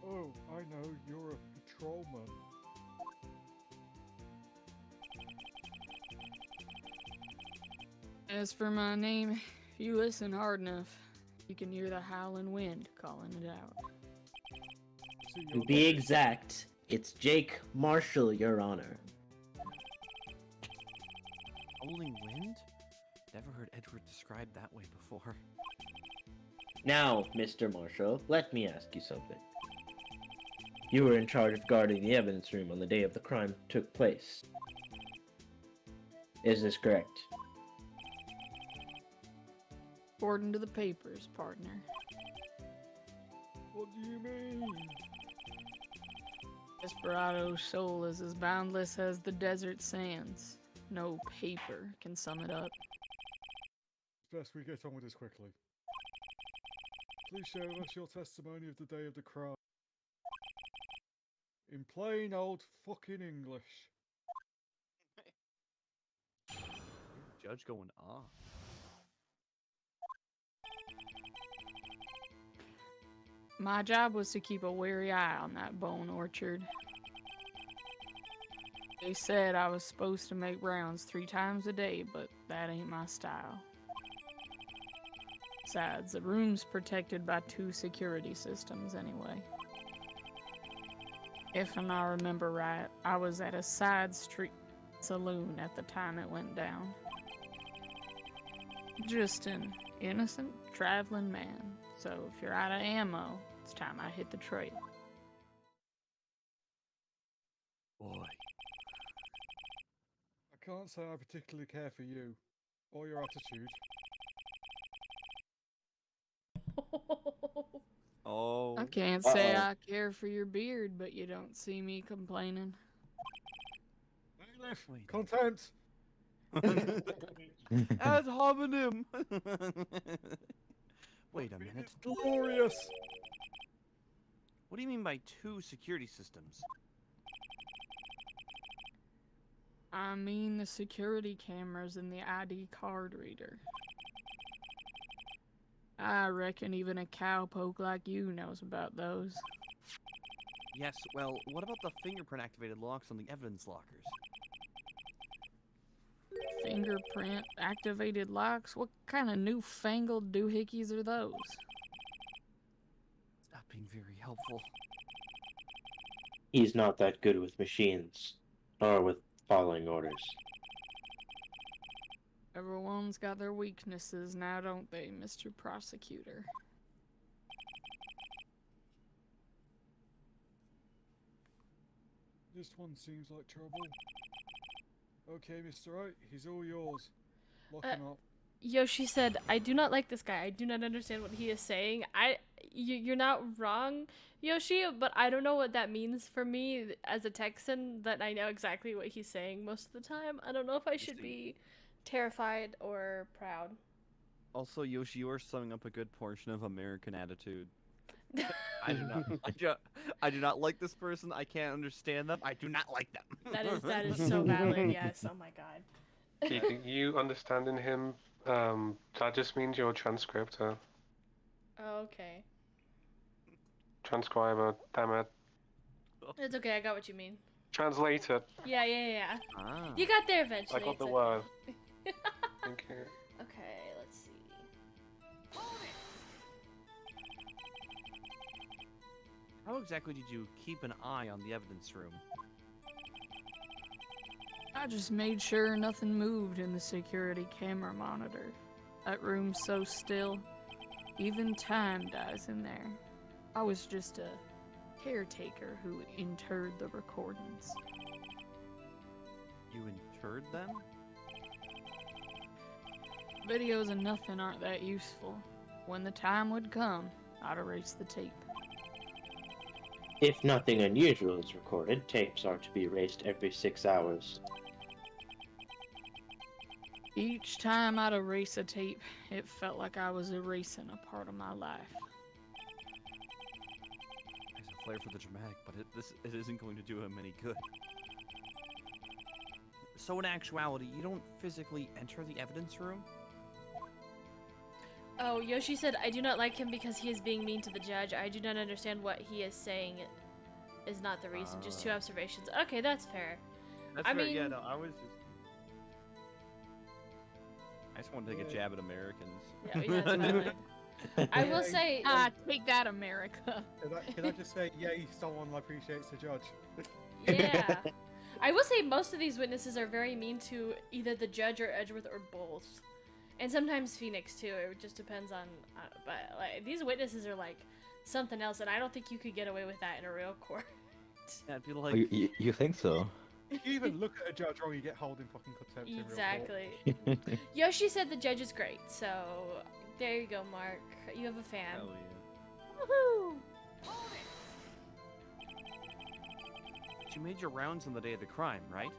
Oh, I know, you're a patrolman. As for my name, if you listen hard enough, you can hear the howling wind calling it out. See, To you're be not- exact, it's Jake Marshall, Your Honor. Howling wind? Never heard Edward described that way before. Now, Mr. Marshall, let me ask you something. You were in charge of guarding the evidence room on the day of the crime took place. Is this correct? According to the papers, partner. What do you mean? Desperado's soul is as boundless as the desert sands. No paper can sum it up. It's best we get on with this quickly. Please share with us your testimony of the day of the crime. In plain old fucking English. Judge going off. My job was to keep a wary eye on that bone orchard. They said I was supposed to make rounds 3 times a day, but that ain't my style. Besides, the room's protected by 2 security systems anyway. If I remember right, I was at a side street saloon at the time it went down. Just an innocent traveling man. So if you're out of ammo, it's time I hit the trail. Boy. I can't say I particularly care for you, or your attitude. Oh. I can't say I care for your beard, but you don't see me complaining. Bailiff, Wait. content! Ad hominem. Wait a minute. It's glorious! What do you mean by 2 security systems? I mean the security cameras in the ID card reader. I reckon even a cowpoke like you knows about those. Yes, well, what about the fingerprint activated locks on the evidence lockers? Fingerprint activated locks? What kind of newfangled doohickeys are those? Not being very helpful. He's not that good with machines, nor with following orders. Everyone's got their weaknesses now, don't they, Mr. Prosecutor? This one seems like trouble. Okay, Mr. Wright, he's all yours. Lock him up. Yoshi said, I do not like this guy. I do not understand what he is saying. You're not wrong, Yoshi, but I don't know what that means for me as a Texan, that I know exactly what he's saying most of the time. I don't know if I should be terrified or proud. Also, Yoshi, you are summing up a good portion of American attitude. I do not like this person. I can't understand them. I do not like them. That is so valid. Yes. Oh my god. Keeping you understanding him, that just means you're a transcriptor. Oh, okay. Transcriber, damn it. It's okay. I got what you mean. Translator. Yeah. Ah. You got there eventually. I got it's the okay. word. Thank you. Okay, let's see. How exactly did you keep an eye on the evidence room? I just made sure nothing moved in the security camera monitor. That room's so still, even time dies in there. I was just a caretaker who interred the recordings. You interred them? Videos and nothing aren't that useful. When the time would come, I'd erase the tape. If nothing unusual is recorded, tapes are to be erased every 6 hours. Each time I'd erase a tape, it felt like I was erasing a part of my life. There's a flair for the dramatic, but it isn't going to do him any good. So in actuality, you don't physically enter the evidence room? Oh, Yoshi said, I do not like him because he is being mean to the judge. I do not understand what he is saying is not the reason. Just 2 observations. Okay, that's fair. That's I fair. mean- Yeah, no, I just wanted to take a jab at Americans. Yeah, that's valid. I will say, Take that, America. Can I just say, yay, someone appreciates the judge. yeah. I will say most of these witnesses are very mean to either the judge or Edgeworth or both. And sometimes Phoenix too. It just depends on, but like these witnesses are like something else, and I don't think you could get away with that in a real court. Yeah, I'd be Oh, like, you think so? If you even look at a judge wrong, you get held in fucking contempt in real court. Exactly. Yoshi said the judge is great, so there you go, Mark. You have a fan. hell yeah. Woohoo! But you made your rounds on the day of the crime, right?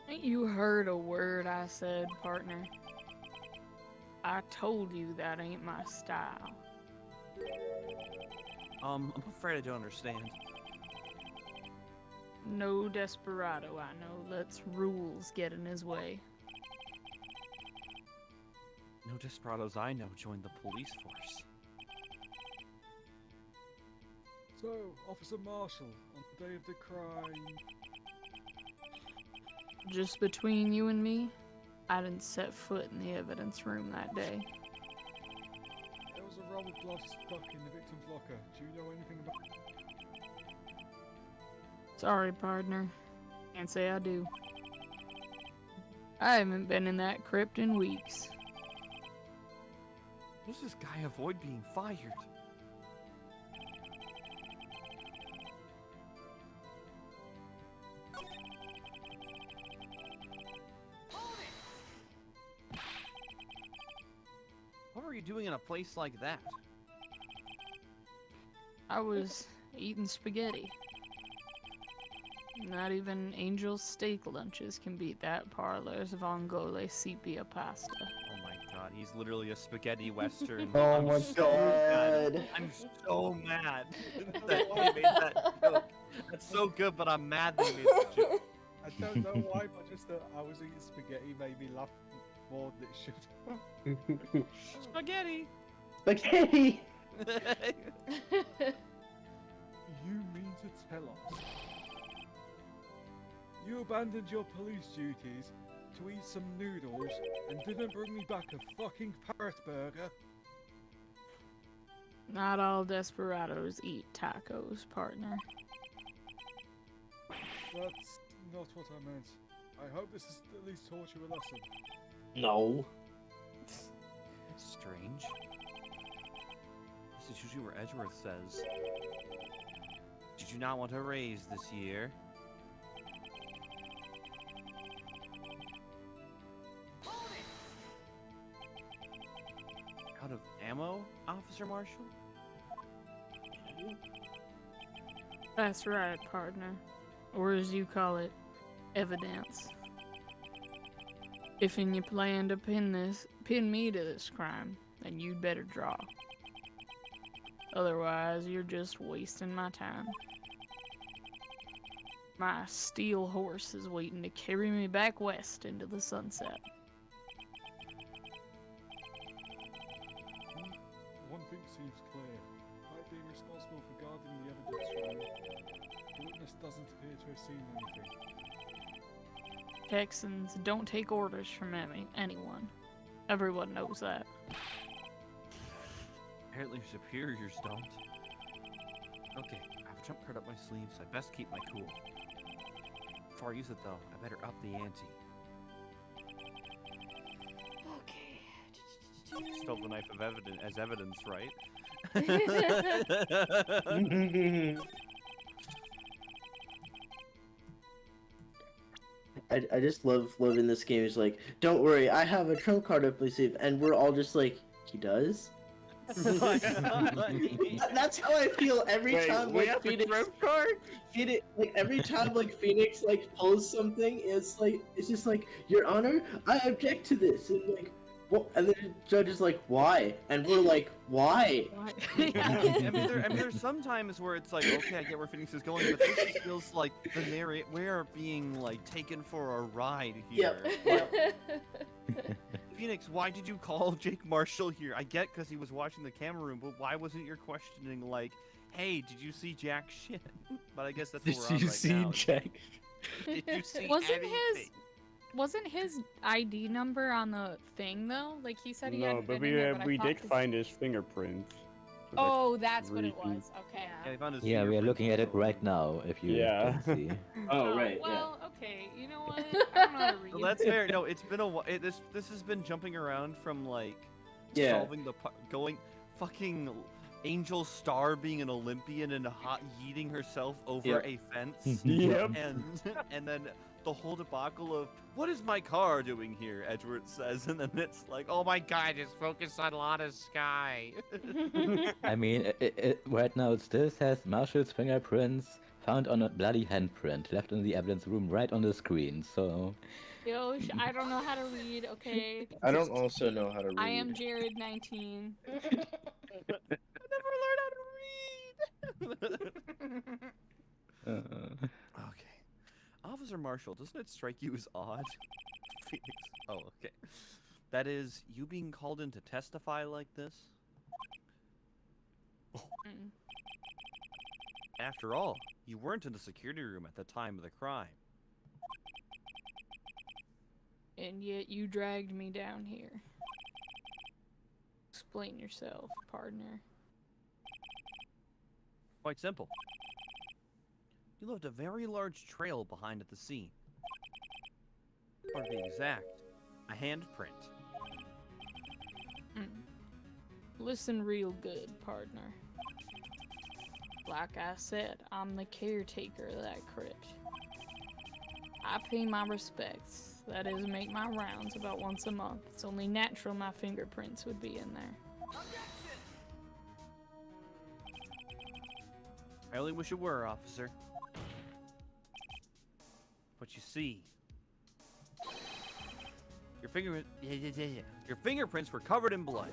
Ain't you heard a word I said, partner? I told you that ain't my style. I'm afraid I don't understand. No desperado I know lets rules get in his way. No desperados I know joined the police force. So, Officer Marshall, on the day of the crime, Just between you and me, I didn't set foot in the evidence room that day. there was a roll of blood stuck in the victim's locker. Do you know anything about? Sorry, partner. Can't say I do. I haven't been in that crypt in weeks. How does this guy avoid being fired? What were you doing in a place like that? I was eating spaghetti. Not even Angel's steak lunches can beat that parlor's vongole sepia pasta. Oh my god, he's literally a spaghetti western. Oh I'm my so mad. god. I'm so mad that they made that joke. That's so good, but I'm mad they made that joke. I don't know why, but just that I was eating spaghetti made me laugh more than it should. Spaghetti! Spaghetti! You mean to tell us you abandoned your police duties to eat some noodles and didn't bring me back a fucking parrot burger? Not all desperados eat tacos, partner. That's not what I meant. I hope this has at least taught you a lesson. No. That's strange. This is usually where Edgeworth says, "Did you not want a raise this year?" Out of ammo, Officer Marshall? That's right, partner. Or as you call it, evidence. If you plan to pin me to this crime, then you'd better draw. Otherwise, you're just wasting my time. My steel horse is waiting to carry me back west into the sunset. One thing seems clear. By being responsible for guarding the evidence room, the witness doesn't appear to have seen anything. Texans don't take orders from anyone. Everyone knows that. Apparently your superiors don't. Okay, I have a trump card up my sleeve, so I best keep my cool. Before I use it though, I better up the ante. Okay. Stole the knife of as evidence, right? I just love in this game. It's like, don't worry, I have a trump card up my sleeve, and we're all just like, he does? That's how I feel every Wait, time we like have a Phoenix. trump card? Phoenix, like every time like Phoenix like pulls something, it's just like, Your Honor, I object to this, and like, well, and then the judge is like, why? And we're like, why? I mean, there's some times where it's like, okay, I get where Phoenix is going, but this just feels like we're being like taken for a ride here. Yep. Phoenix, why did you call Jake Marshall here? I get because he was watching the camera room, but why wasn't your questioning like, hey, did you see jack shit? But I guess that's what we're on right now. Jack? Did you see Wasn't his- anything? Wasn't his ID number on the thing though? Like he said he No, hadn't but been in there, but I we thought did his- find his fingerprints. So Oh, that's what it reason. was. Okay. Yeah, they found his Yeah, we are fingerprints looking at it also. right now, if you Yeah. can see. Oh, right, yeah. Well, okay. You know what? I don't know how to read. Well, that's fair. No, it's been a while. This has been jumping around from like Yeah. solving the going fucking Angel Star being an Olympian and yeeting herself over Yep. a fence, Yep. and then the whole debacle of what is my car doing here? Edward says, and then it's like, oh my god, just focus on Lana's sky. I mean, right now it still says Marshall's fingerprints found on a bloody handprint left in the evidence room right on the screen, so... Yo, I don't know how to read. Okay. I don't also know how to read. I am Jared, 19. I never learned how to read. Okay. Officer Marshall, doesn't it strike you as odd? Phoenix. Oh, okay. That is, you being called in to testify like this? Mm. After all, you weren't in the security room at the time of the crime. And yet you dragged me down here. Explain yourself, partner. Quite simple. You left a very large trail behind at the scene. Or to be exact, a handprint. Mm. Listen real good, partner. Like I said, I'm the caretaker of that crypt. I pay my respects. That is, make my rounds about once a month. It's only natural my fingerprints would be in there. I only wish it were, officer. But you see, your fingerprints were covered in blood.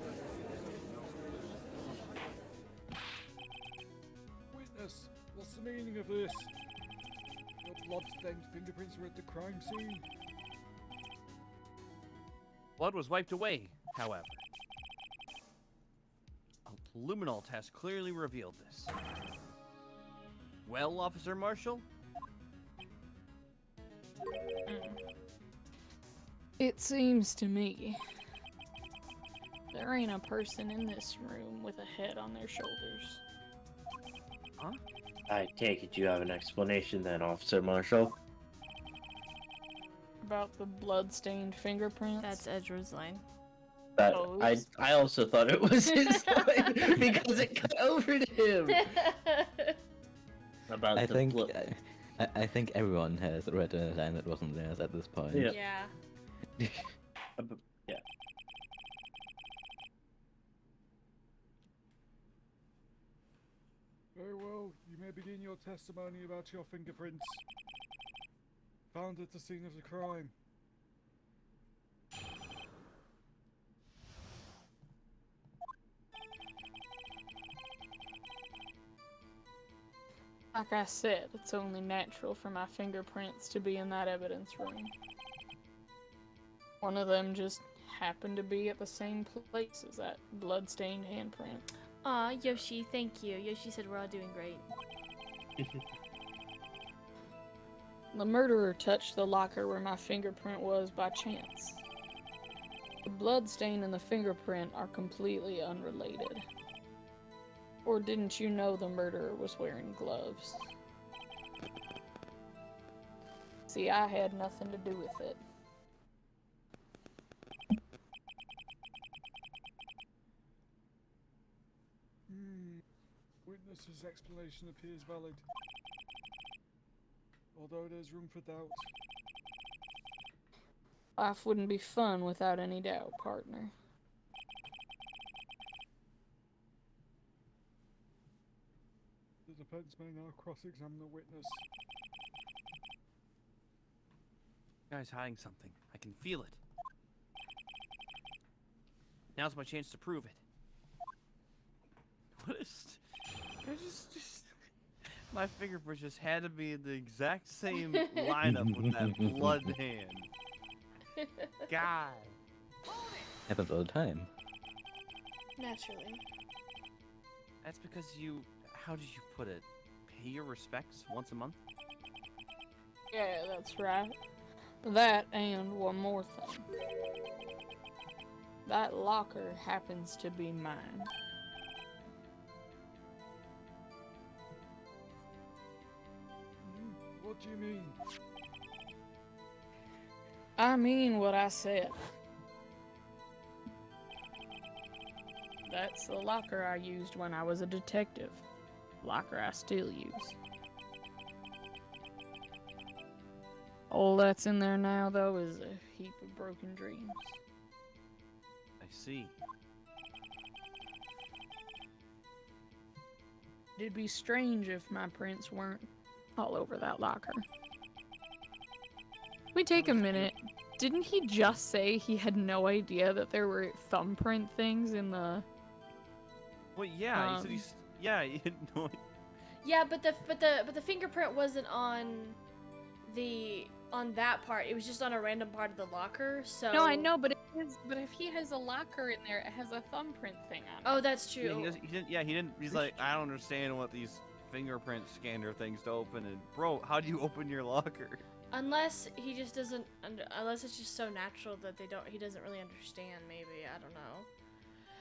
Witness, what's the meaning of this? Your blood-stained fingerprints were at the crime scene. Blood was wiped away, however. A luminol test clearly revealed this. Well, Officer Marshall? It seems to me there ain't a person in this room with a head on their shoulders. Huh? I take it you have an explanation then, Officer Marshall. About the blood-stained fingerprints? That's Edward's line. That Oh, I also thought it was his line because it cut over to him. About I the think blood. I think everyone has read a line that wasn't theirs at this point. Yeah. Yeah. Yeah. Very well, you may begin your testimony about your fingerprints. Found at the scene of the crime. Like I said, it's only natural for my fingerprints to be in that evidence room. One of them just happened to be at the same place as that blood-stained handprint. Aw, Yoshi, thank you. Yoshi said we're all doing great. The murderer touched the locker where my fingerprint was by chance. The blood stain and the fingerprint are completely unrelated. Or didn't you know the murderer was wearing gloves? See, I had nothing to do with it. Witness's explanation appears valid. Although there's room for doubt. Life wouldn't be fun without any doubt, partner. The defense may now cross-examine the witness. Guy's hiding something. I can feel it. Now's my chance to prove it. What is... I just... My fingerprints just had to be in the exact same lineup with that blood hand. God. Happens all the time. Naturally. That's because you... How did you put it? Pay your respects once a month? Yeah, that's right. That and one more thing. That locker happens to be mine. What do you mean? I mean what I said. That's the locker I used when I was a detective. Locker I still use. All that's in there now, though, is a heap of broken dreams. I see. It'd be strange if my prints weren't all over that locker. We take a minute. Didn't he just say he had no idea that there were thumbprint things in the... Well, yeah, he said he's... Yeah, he didn't know... Yeah, but the fingerprint wasn't on that part. It was just on a random part of the locker. So No, I know, but if he has a locker in there, it has a thumbprint thing on it. Oh, that's Yeah, true. he didn't. He's like, I don't understand what these fingerprint scanner things to open. And bro, how do you open your locker? Unless he just doesn't. Unless it's just so natural that he doesn't really understand. Maybe I don't know.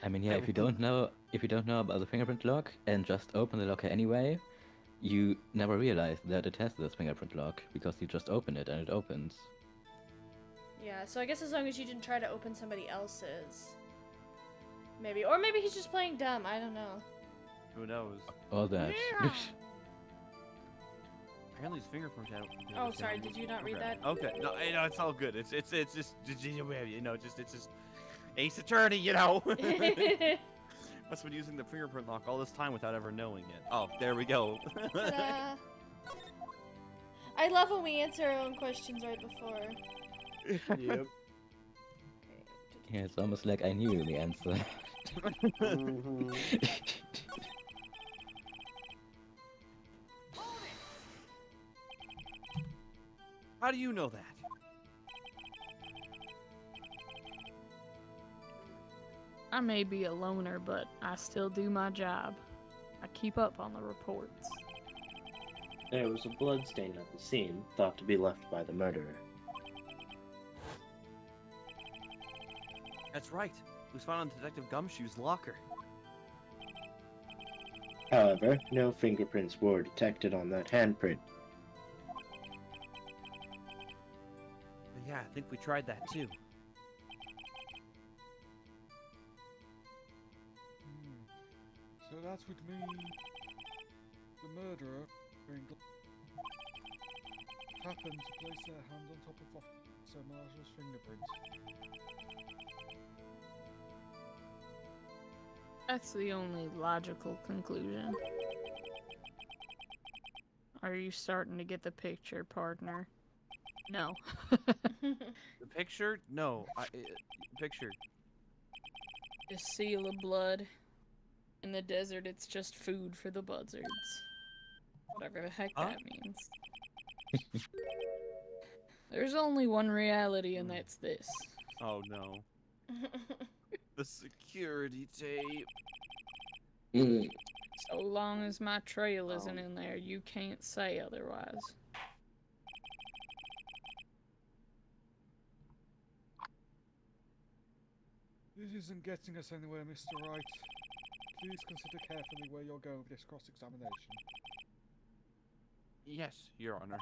I mean, yeah, if you don't know about the fingerprint lock and just open the locker anyway, you never realize that it has this fingerprint lock because you just open it and it opens. Yeah. So I guess as long as you didn't try to open somebody else's, maybe, or maybe he's just playing dumb. I don't know. Who knows? All that. Apparently his fingerprint had. Oh, sorry. Did you not read that? Okay. No, it's all good. It's just it's just Ace Attorney, you know. Must have been using the fingerprint lock all this time without ever knowing it. Oh, there we go. Ta-da. I love when we answer our own questions right before. Yep. Yeah, it's almost like I knew the answer. Mhm. How do you know that? I may be a loner, but I still do my job. I keep up on the reports. There was a blood stain at the scene, thought to be left by the murderer. That's right. It was found on Detective Gumshoe's locker. However, no fingerprints were detected on that handprint. Yeah, I think we tried that too. So that would mean the murderer happened to place their hand on top of Officer Marshall's fingerprints. That's the only logical conclusion. Are you starting to get the picture, partner? No. The picture? No. Picture. A seal of blood. In the desert, it's just food for the buzzards. Whatever the heck that means. There's only one reality, and that's this. Oh no. The security tape. So long as my trail isn't in there, you can't say otherwise. This isn't getting us anywhere, Mr. Wright. Please consider carefully where you're going with this cross-examination. Yes, Your Honor.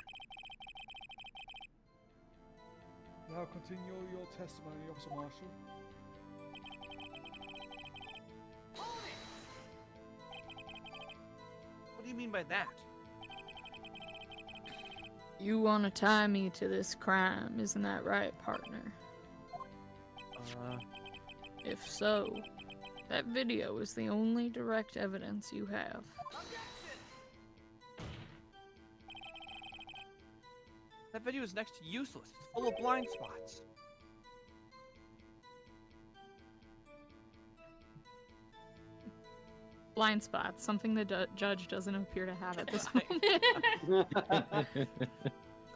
Now continue your testimony, Officer Marshall. What do you mean by that? You want to tie me to this crime, isn't that right, partner? If so, that video is the only direct evidence you have. That video is next to useless. It's full of blind spots. Blind spots, something the judge doesn't appear to have at this Like- moment.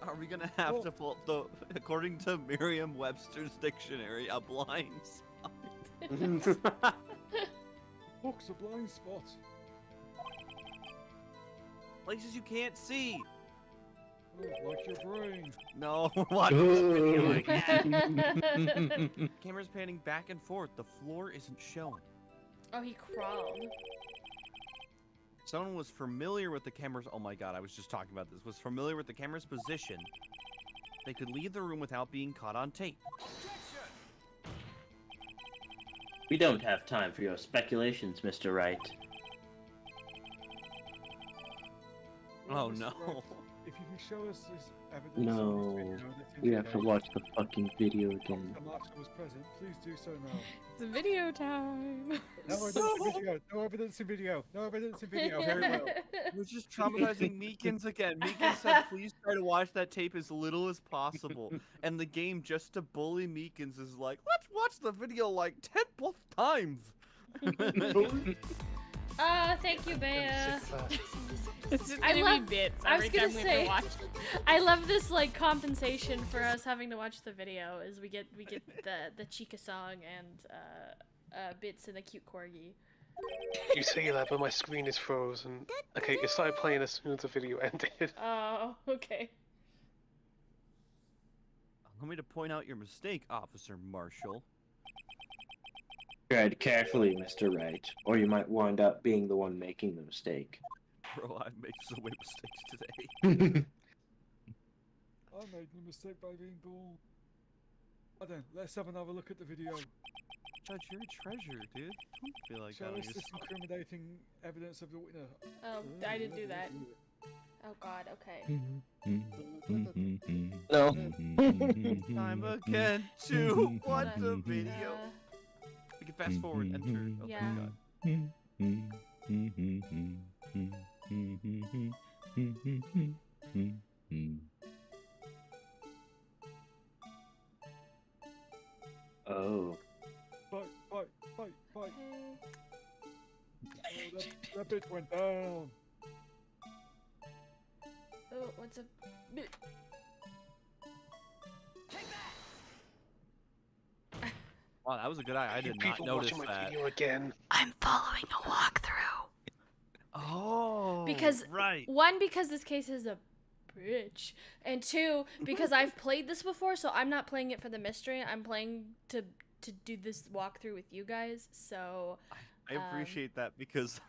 Are we gonna have to pull the, according to Merriam-Webster's dictionary, a blind spot? Look's a blind spot. Places you can't see. Oh, like your brain. No, we're watching this video Ooh. again. Camera's panning back and forth. The floor isn't showing. Oh, he crawled. Someone was familiar with the camera's. Oh my god, I was just talking about this. Was familiar with the camera's position. They could leave the room without being caught on tape. We don't have time for your speculations, Mr. Wright. Oh Mr. no. Wright, if you can show us this evidence No, on this video that We have to indicates watch the fucking video again. Dr. Marshall was present, please do so now. It's video time. No evidence in video. No evidence in video. No evidence in video. Very well. We're just traumatizing Meekins again. Meekins said, please try to watch that tape as little as possible. And the game, just to bully Meekins, is like, let's watch the video like 10 plus times. Thank you, Bea. It's just I gonna love- be bits I was every gonna time say- we watch. I love this like compensation for us having to watch the video is we get the Chica song and bits and the cute corgi. You say that, but my screen is frozen. Okay, it started playing as soon as the video ended. Oh, okay. Allow me to point out your mistake, Officer Marshall. Tread carefully, Mr. Wright, or you might wind up being the one making the mistake. Bro, I've made so many mistakes today. I made no mistake by being born. Oh, then, let's have another look at the video. Judge, you're a treasure, dude. Don't feel like Show that on us your this incriminating evidence of the winner. Oh, I didn't do that. Oh God. Okay. No. Time again to watch the video. We can fast forward, enter. Oh, Yeah. thank God. Oh. Fight, fight, fight, fight. Okay. Oh, that bitch went down. Oh, what's a bit? Wow, that was a good eye. I You did not people notice watching my that. video again. I'm following a walkthrough. Oh, Because- right. One, because this case is a bitch, and two, because I've played this before, so I'm not playing it for the mystery. I'm playing to do this walkthrough with you guys. So I appreciate that because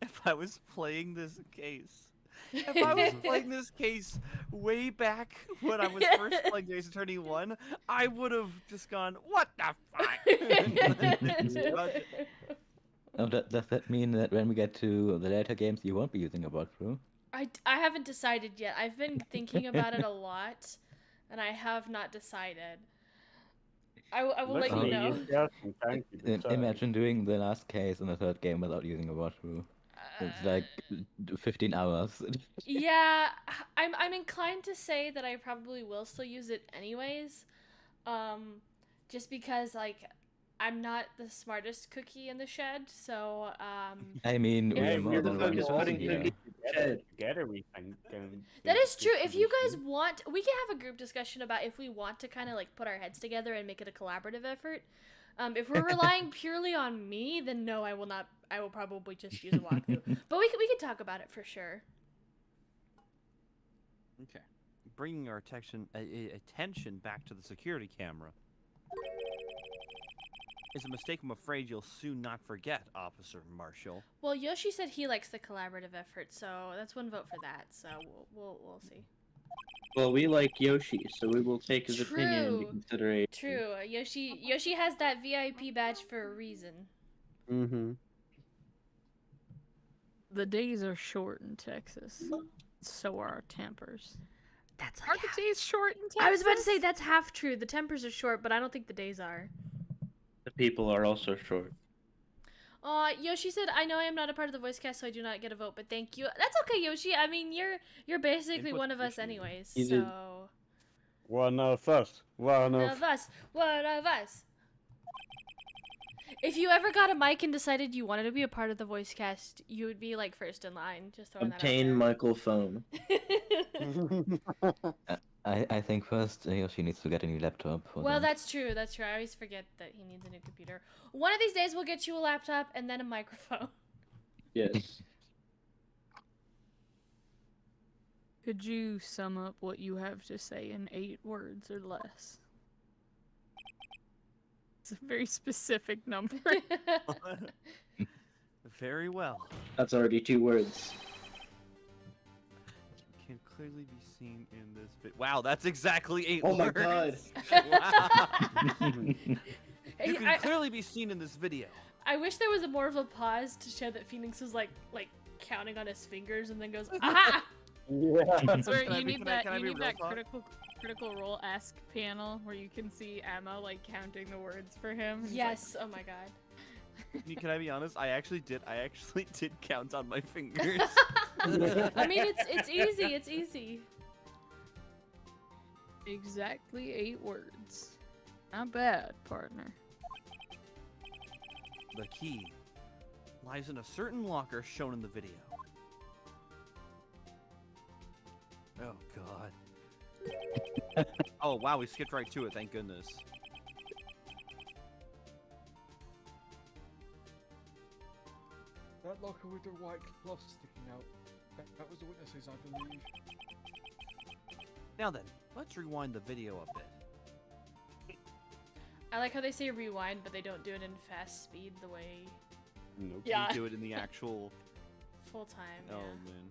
if I was playing this case, if I was playing this case way back when I was first playing Ace Attorney 1, I would have just gone, what the fuck? Oh, does that mean that when we get to the later games, you won't be using a walkthrough? I haven't decided yet. I've been thinking about it a lot, and I have not decided. I will let you know. Imagine doing the last case in the third game without using a walkthrough. It's like 15 hours. Yeah, I'm inclined to say that I probably will still use it anyways, just because like I'm not the smartest cookie in the shed, so I mean, Yeah, we're more we're than the one focus person putting here. cookies Shed. Together we can that is true. If you guys want, we can have a group discussion about if we want to kind of like put our heads together and make it a collaborative effort. If we're relying purely on me, then no, I will not. I will probably just use a walkthrough. But we can talk about it for sure. Okay. Bringing our attention back to the security camera. Is a mistake I'm afraid you'll soon not forget, Officer Marshall. Well, Yoshi said he likes the collaborative effort, so that's one vote for that. So we'll see. Well, we like Yoshi, so we will take his opinion into True. consideration. True. Yoshi has that VIP badge for a reason. Mm-hmm. The days are short in Texas. So are our tempers. That's Are the days short in Texas? I was about to say that's half true. The tempers are short, but I don't think the days are. The people are also short. Yoshi said, "I know I am not a part of the voice cast, so I do not get a vote, but thank you." That's okay, Yoshi. I mean, you're basically Input's one of us appreciated. anyways. You did- So One of us. One One of. of us. One of us. If you ever got a mic and decided you wanted to be a part of the voice cast, you would be like first in line. Just throwing Obtain that Michael phone. out there. I think first Yoshi needs to get a new laptop. For Well, that. that's true. That's true. I always forget that he needs a new computer. One of these days, we'll get you a laptop and then a microphone. Yes. Could you sum up what you have to say in 8 words or less? It's a very specific number. Very well. That's already 2 words. Can clearly be seen in this video. Wow, that's exactly 8 Oh my words. god. Wow. Hey, You can clearly be seen in this video. I wish there was a more of a pause to show that Phoenix was like counting on his fingers and then goes, aha! Yeah. That's where Can I you be- need can I- that. can I You be need real that talk? critical role ask panel where you can see Emma like counting the words for him. and he's like, Yes. Oh my god. Can I be honest? I actually did count on my fingers. I mean, it's easy. It's easy. Exactly 8 words. Not bad, partner. The key lies in a certain locker shown in the video. Oh god. Oh wow, we skipped right to it, thank goodness. That locker with the white cloth sticking out. That was the witnesses, I believe. Now then, let's rewind the video a bit. I like how they say rewind, but they don't do it in fast speed the way Nope. Yeah. We do it in the actual. full time. Oh Yeah. man.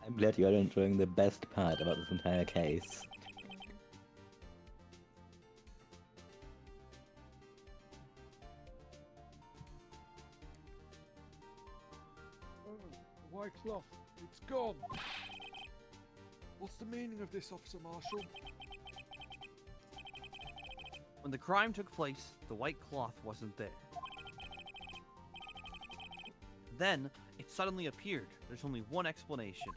I'm glad you're enjoying the best part about this entire case. Oh, the white cloth. It's gone. What's the meaning of this, Officer Marshall? When the crime took place, the white cloth wasn't there. Then, it suddenly appeared. There's only one explanation.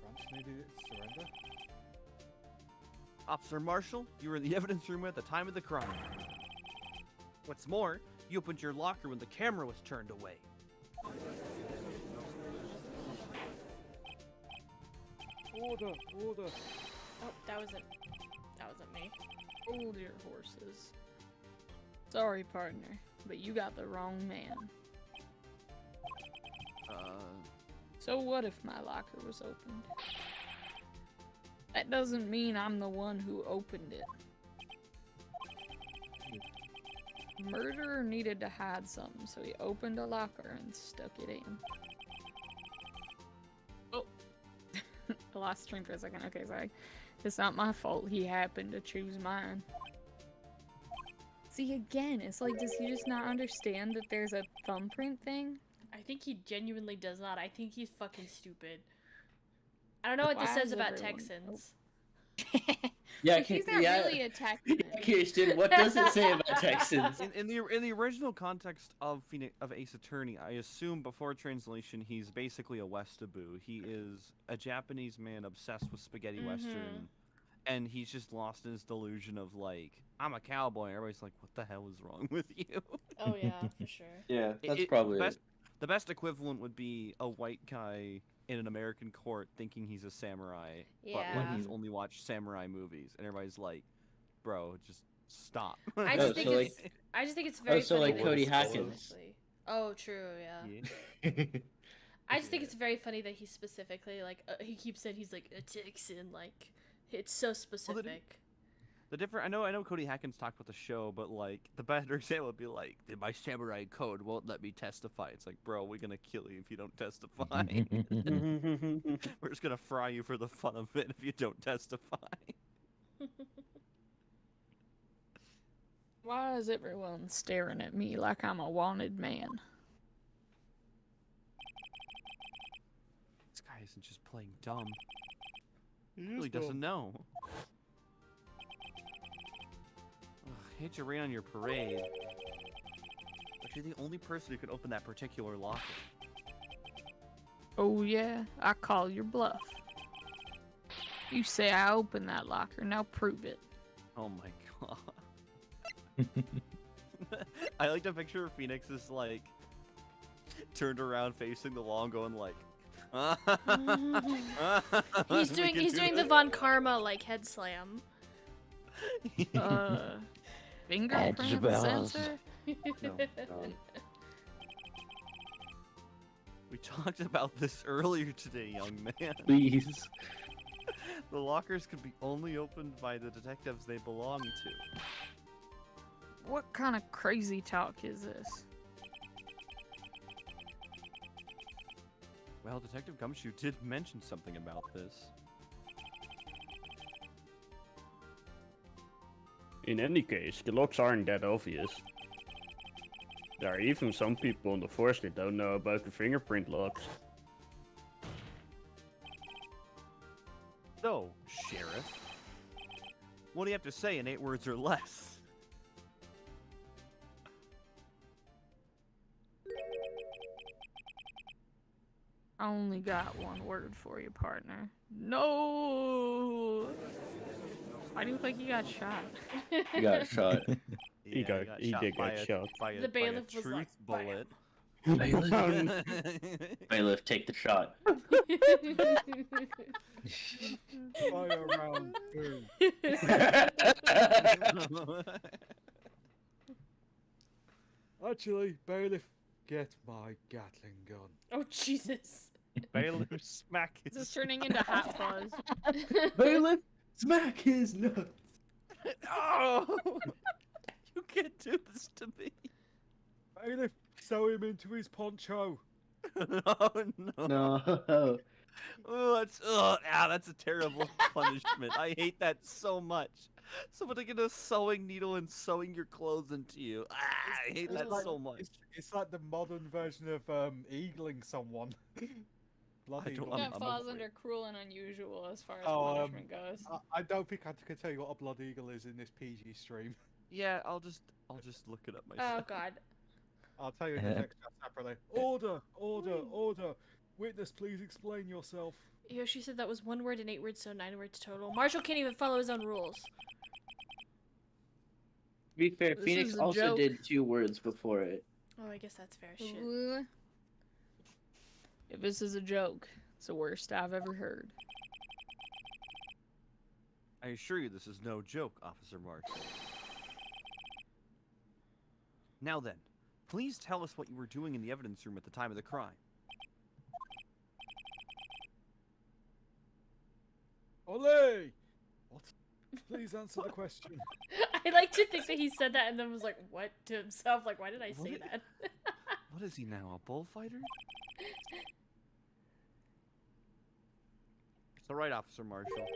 Branch needed it to surrender. Officer Marshall, you were in the evidence room at the time of the crime. What's more, you opened your locker when the camera was turned away. Order, order. Oh, that wasn't me. Hold your horses. Sorry, partner, but you got the wrong man. So what if my locker was opened? That doesn't mean I'm the one who opened it. Murderer needed to hide something, so he opened a locker and stuck it in. Oh. I lost stream for a second. Okay, sorry. It's not my fault. He happened to choose mine. See, again, it's like, does he just not understand that there's a thumbprint thing? I think he genuinely does not. I think he's fucking stupid. I don't know what this Why says is about everyone- Texans. Yeah, He's not really a Texan. Kirsten, what does it say about Texans? In the original context of Ace Attorney, I assume before translation he's basically a Westaboo. He is a Japanese man obsessed with spaghetti western, and he's just lost in his delusion of like, I'm a cowboy. Everybody's like, what the hell is wrong with you? Oh yeah, for sure. Yeah, that's It- probably best, the best equivalent would be a white guy in an American court thinking he's a samurai, but when Yeah. he's only watched samurai movies, and everybody's like, bro, just stop. I Oh, just think so, it's I just think it's very so, funny like, that Cody he Hackins. specifically- Oh, true, yeah. Yeah. I just think it's very funny that he specifically like he keeps saying he's like a Texan, like it's so specific. The different, I know Cody Hackins talked about the show, but like the better example would be like, my samurai code won't let me testify. It's like, bro, we're gonna kill you if you don't testify. We're just gonna fry you for the fun of it if you don't testify. Why is everyone staring at me like I'm a wanted man? This guy isn't just playing dumb. He really doesn't know. Ugh, I hate to rain on your parade, but you're the only person who could open that particular locker. Oh yeah, I call your bluff. You say I opened that locker, now prove it. Oh my god. I like to picture Phoenix is like turned around facing the wall and going like He's doing the Von Karma like head slam. Fingerprint Edgeballs. sensor? No, God. We talked about this earlier today, young man. Please. The lockers could be only opened by the detectives they belong to. What kind of crazy talk is this? Well, Detective Gumshoe did mention something about this. In any case, the locks aren't that obvious. There are even some people on the force that don't know about the fingerprint locks. So, Sheriff, what do you have to say in 8 words or less? I only got one word for you, partner. No! Why do you think he got shot? You got shot. He did get shot. By a The bailiff was truth like, "Bam." bullet. Bailiff, take the shot. Fire round 2. Actually, bailiff, get my Gatling gun. Oh Jesus! Bailiff smack This is his turning into Hot Fuzz. Bailiff, smack his nuts. Oh! You can't do this to me. Bailiff, sew him into his poncho. No, no. No. Oh, that's a terrible punishment. I hate that so much. Someone taking a sewing needle and sewing your clothes into you. I hate that so much. It's like the modern version of eagling someone. Blood I don't eagle. I'm- That I'm falls afraid. under cruel and unusual as far as Oh, punishment goes. I don't think I can tell you what a blood eagle is in this PG stream. Yeah, I'll just look it up Oh myself. God! I'll tell you in the next chat separately. Order, order, order. Witness, please explain yourself. Yoshi said that was 1 word and 8 words, so 9 words total. Marshall can't even follow his own rules. To be fair, This Phoenix is a also joke. did 2 words before it. Oh, I guess that's fair. Shit. Ooh. If this is a joke, it's the worst I've ever heard. I assure you this is no joke, Officer Marshall. Now then, please tell us what you were doing in the evidence room at the time of the crime. Ole! What? Please answer the question. I like to think that he said that and then was like, "What?" to himself. Like, why did I say What? that? What is he now, a bullfighter? It's alright, Officer Marshall.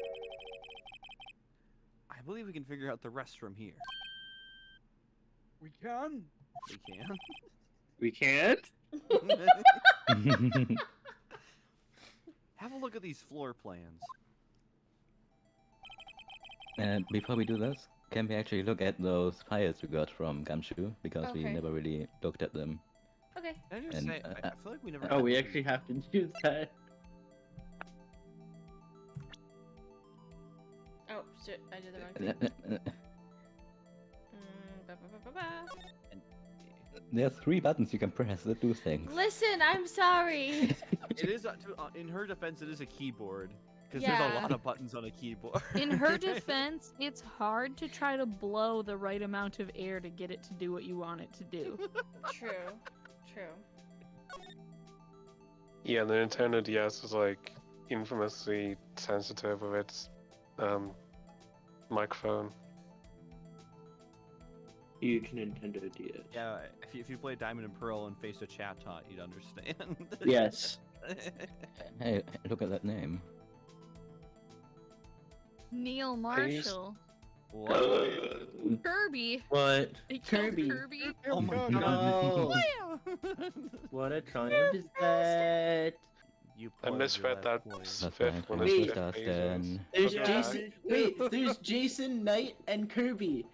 I believe we can figure out the rest from here. We can? We can? We can't? Have a look at these floor plans. And before we do this, can we actually look at those files we got from Gumshoe? Because we Okay. never really looked at them. Okay. Can I just And, say, I feel like we never. Oh, had we one- actually have to do that. Oh, shit! I did the wrong thing. Ba, ba, ba, ba, ba. There's 3 buttons you can press that do things. Listen, I'm sorry. It is, in her defense, it is a keyboard. Because there's a Yeah. lot of buttons on a keyboard. In her defense, it's hard to try to blow the right amount of air to get it to do what you want it to do. True. True. Yeah, the Nintendo DS is like infamously sensitive with its microphone. Huge Nintendo DS. Yeah, if you play Diamond and Pearl and face a Chatot, you'd understand. Yes. Hey, look at that name. Neil Marshall. What? Kirby. What? They killed Kirby. Kirby. Oh my God. No. What a triumph is that? You I poised misread your that point. That's fifth right. one Wait, is Wait. Jeff Bezos. then. There's Yeah. Jason. Wait, there's Jason, Knight, and Kirby.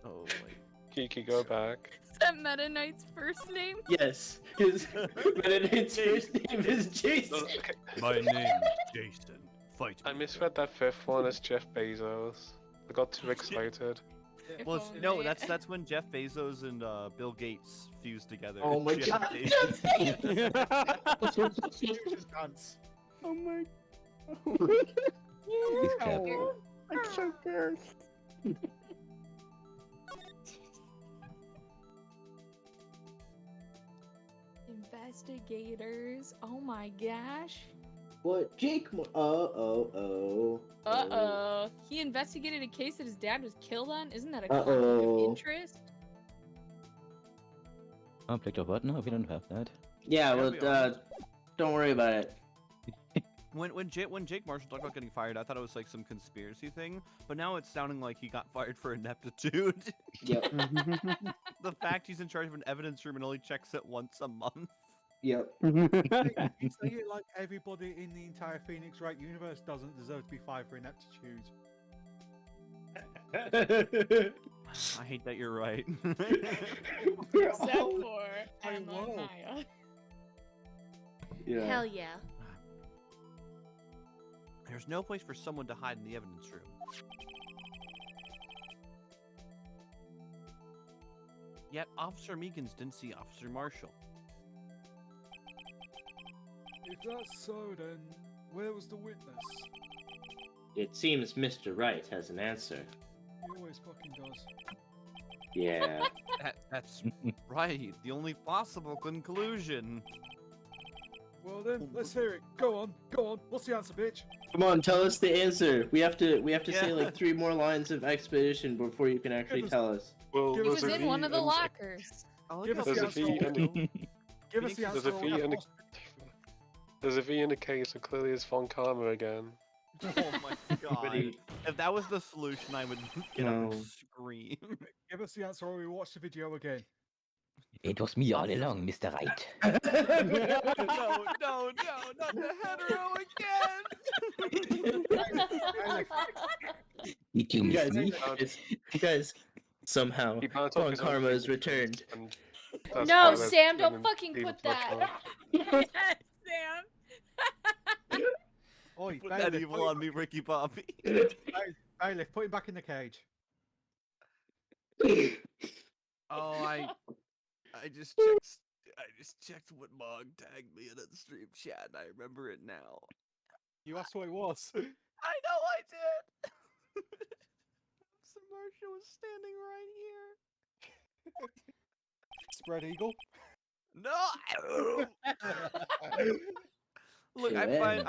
Oh my. Kiki, go back. that Meta Knight's first name? Yes, his Meta Knight's first name is Jason. Okay, My name's Jason. Fight I misread that fifth one as Jeff Bezos. I got too excited. If Well, no, only. that's when Jeff Bezos and Bill Gates fused together. Oh my Jeff god. Bezos. Future's dance. Oh my. He's cat. I'm so cursed. Investigators. Oh my gosh. What? Jake? Oh. He investigated a case that his dad was killed on? Isn't that a conflict Uh-oh. of interest? Conflict of what? No, we don't have that. Yeah, Yeah, well, we are. don't worry about it. When Jake Marshall talked about getting fired, I thought it was like some conspiracy thing, but now it's sounding like he got fired for ineptitude. Yep. The fact he's in charge of an evidence room and only checks it once a month. Yep. So you like everybody in the entire Phoenix Wright universe doesn't deserve to be fired for ineptitude. I hate that you're right. Except for I Emma will. Maya. Yeah. Hell yeah. There's no place for someone to hide in the evidence room. Yet Officer Meekins didn't see Officer Marshall. If that's so, then where was the witness? It seems Mr. Wright has an answer. He always fucking does. Yeah. That's right. The only possible conclusion. Well then, let's hear it. Go on. What's the answer, bitch? Come on, tell us the answer. We have to say Yeah. like 3 more lines of expedition before you can actually tell us. Well, Give He us was there's a in one V of the and- lockers. Give us There's the a V answer. and Give us the There's answer. a V and a there's a V in the case, so clearly it's Von Karma again. Oh my god. If that was the solution, I would get up No. and scream. Give us the answer or we watch the video again. It was me all along, Mr. Wright. No, not the hetero again! Did you You miss guys, me? guys, somehow He can't talk Von his own Karma has language, returned. and that's No, why there's Sam, don't women fucking being put much that. more- Sam. Oi, Put that bailiff, evil on me, Ricky Bobby. bailiff, put him back in the cage. Oh, I just checked what Mog tagged me in the stream chat, and I remember it now. You asked what it was. I know I did. Officer Marshall was standing right here. Spread eagle. No. Look, Yeah.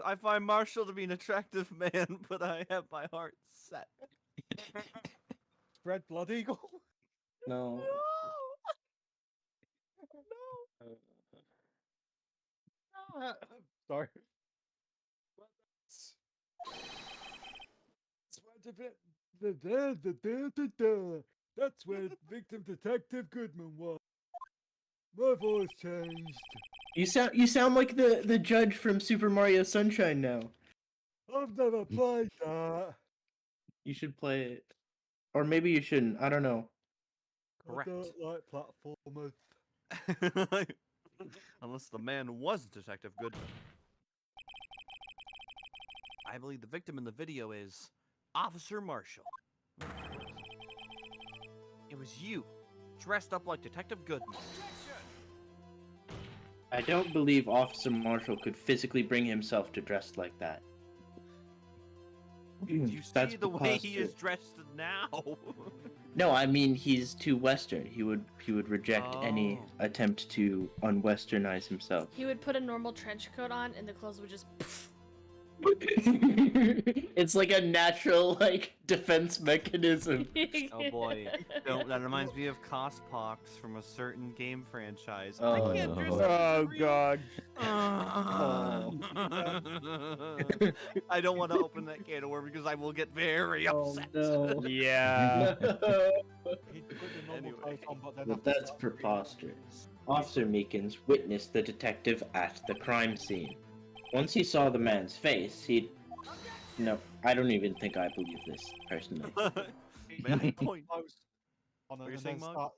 I find Marshall to be an attractive man, but I have my heart set. Spread blood eagle. No. Sorry. Well, that's where that's where victim detective Goodman was. My voice changed. You sound like the judge from Super Mario Sunshine now. I've never played that. You should play it. Or maybe you shouldn't. I don't know. Correct. I don't like platformers. Unless the man was Detective Goodman. I believe the victim in the video is Officer Marshall. It was you, dressed up like Detective Goodman. I don't believe Officer Marshall could physically bring himself to dress like that. You That's see the way he is preposterous. dressed now. No, I mean he's too Western. He would reject any Oh. attempt to unwesternize himself. He would put a normal trench coat on, and the clothes would just. It's like a natural defense mechanism. Oh boy, that reminds me of Cospox from a certain game franchise. Oh, I can't dress no. up Oh for god. you. I don't want to open that can of worms because I will get very upset. no. Yeah. He'd put the normal Anyway. clothes on, but then Well, have to that's start preposterous. Officer Meekins witnessed the detective at the crime scene. Once he saw the man's face, No, I don't even think I believe this, personally. May I point? on What and you're then saying, Mog?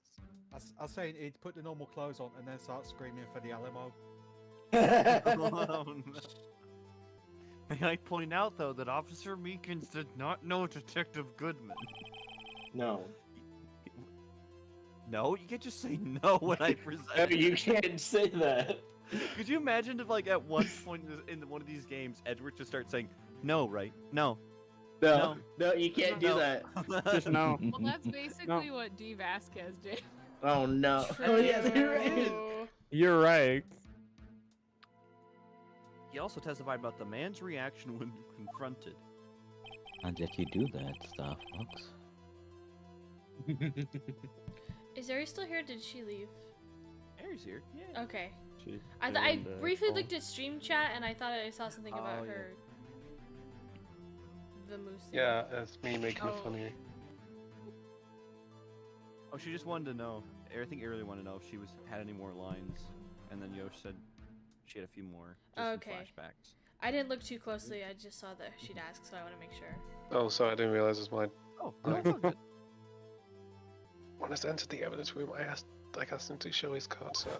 starts. I was saying he'd put the normal clothes on and then start screaming for the Alamo. Oh, no. May I point out, though, that Officer Meekins did not know Detective Goodman. No. No, you can't just say no when I present. No, you can't say that. Could you imagine if, like, at one point in one of these games, Edward just starts saying, "No, right? No, No, no, you can't do No. that. Just no. Well, that's basically what D. Vasquez did. Oh no. Oh yeah, you're right. True. You're right. He also testified about the man's reaction when confronted. How did you do that, Star Fox? Is Ari still here? Or did she leave? Aries here. Yeah. Okay. She's I doing the briefly call. looked at stream chat and I thought I saw something about Oh, yeah. her. The moose. thing. Yeah, that's me making Oh. fun of you. Oh, she just wanted to know. I think Ari really wanted to know if she had any more lines, and then Yosh said she had a few more. Just some Okay. flashbacks. I didn't look too closely. I just saw that she'd ask, so I want to make sure. Oh, sorry, I didn't realize it was mine. Oh, that's all good. When I entered the evidence room, I asked him to show his card, sir.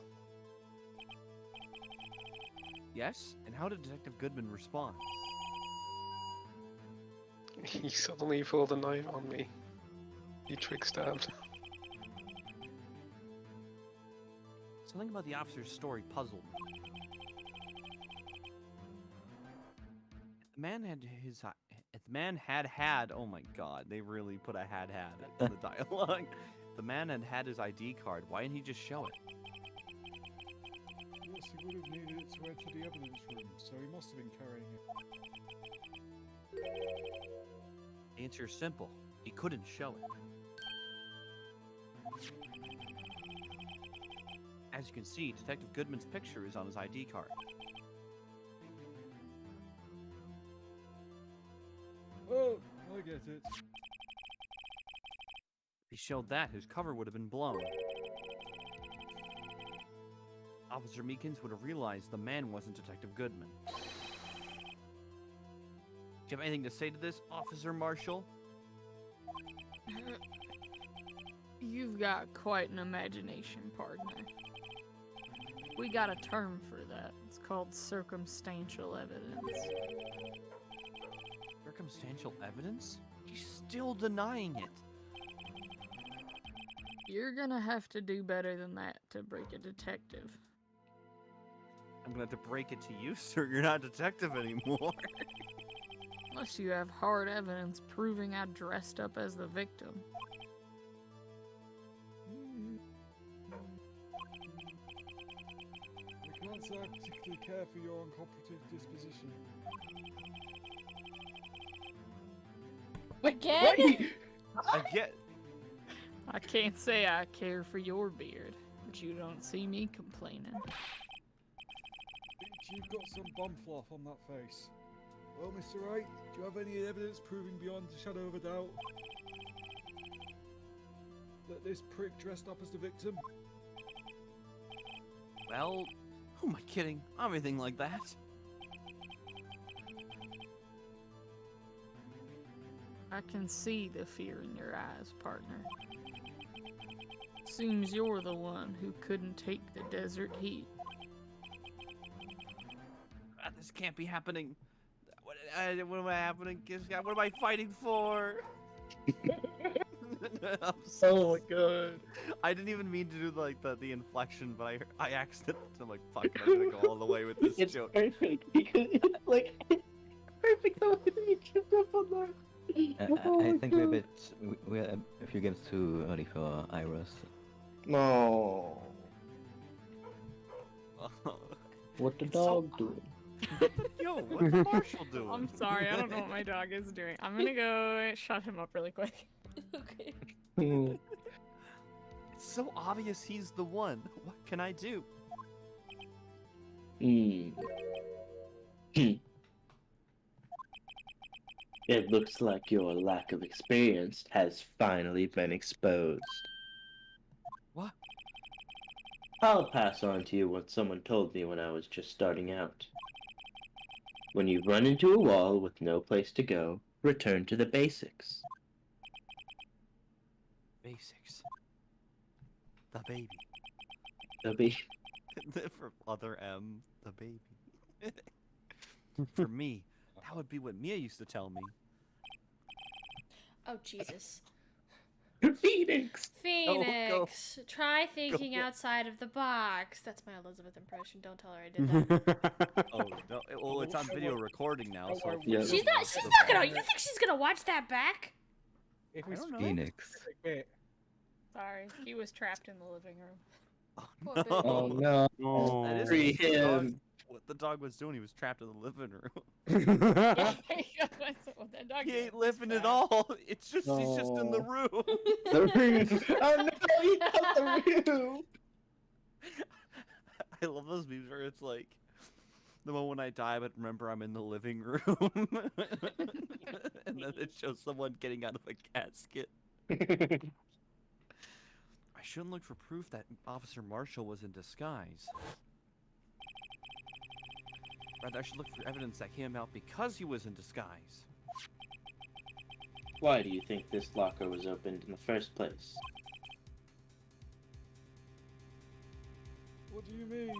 Yes, and how did Detective Goodman respond? He suddenly pulled a knife on me. He trick-stabbed. Something about the officer's story puzzled me. The man had oh my god, they really put a had in the dialogue. The man had his ID card. Why didn't he just show it? Yes, he would have needed it to enter the evidence room, so he must have been carrying it. The answer is simple. He couldn't show it. As you can see, Detective Goodman's picture is on his ID card. Oh, I get it. If he showed that, his cover would have been blown. Officer Meekins would have realized the man wasn't Detective Goodman. Do you have anything to say to this, Officer Marshall? You've got quite an imagination, partner. We got a term for that. It's called circumstantial evidence. Circumstantial evidence? He's still denying it. You're gonna have to do better than that to break a detective. I'm gonna have to break it to you, sir. You're not a detective anymore. Unless you have hard evidence proving I dressed up as the victim. I can't say I particularly care for your uncooperative disposition. Again? I get. I can't say I care for your beard, but you don't see me complaining. You've got some bum fluff on that face. Well, Mr. Wright, do you have any evidence proving beyond a shadow of a doubt that this prick dressed up as the victim? Well, who am I kidding? I'm anything like that. I can see the fear in your eyes, partner. Seems you're the one who couldn't take the desert heat. This can't be happening. What am I happening? What am I fighting for? I'm Oh my god. I didn't even mean to do the inflection, but I accidentally. I'm like, fuck it, I'm gonna go all the way with this It's joke. perfect because it's like perfect the way that you tripped up on that. I think we're a few games too early for Iris. No. What the It's so dog doing? Yo, what's Marshall doing? I'm sorry, I don't know what my dog is doing. I'm gonna go shut him up really quick. Okay. It's so obvious he's the one. What can I do? It looks like your lack of experience has finally been exposed. What? I'll pass on to you what someone told me when I was just starting out. When you run into a wall with no place to go, return to the basics. Basics. the baby. It'll be For other M, the baby. For me, that would be what Mia used to tell me. Oh Jesus. Phoenix. Phoenix, try thinking outside of the box. That's my Elizabeth impression. Don't tell her I did that. Oh, no, well, it's on video recording now, so. if Yeah. you She's don't not. know, She's it's not gonna. okay. You think she's gonna watch that back? If I we don't know. Phoenix. bit, Sorry, he was trapped in the living room. Poor No. baby. Oh no. Oh. That is Free what the dog- him. what the dog was doing. He was trapped in the living room. Yeah, that's what that dog He did. ain't living at Bad. all. It's just he's just in the No. room. The room. Oh no, he got the room. I love those memes where it's like, the moment I die, but remember I'm in the living room, and then it shows someone getting out of a casket. I shouldn't look for proof that Officer Marshall was in disguise. Rather, I should look for evidence that came out because he was in disguise. Why do you think this locker was opened in the first place? what do you mean?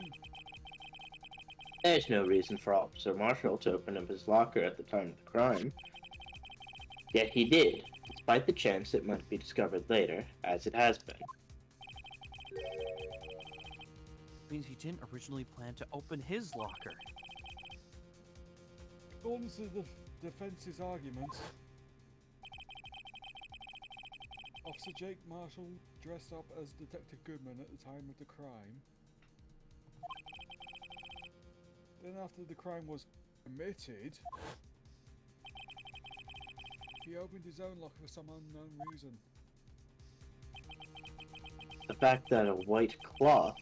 There's no reason for Officer Marshall to open up his locker at the time of the crime. Yet he did, despite the chance it might be discovered later, as it has been. Means he didn't originally plan to open his locker. According to the defense's argument, Officer Jake Marshall dressed up as Detective Goodman at the time of the crime. Then after the crime was committed, he opened his own locker for some unknown reason. The fact that a white cloth...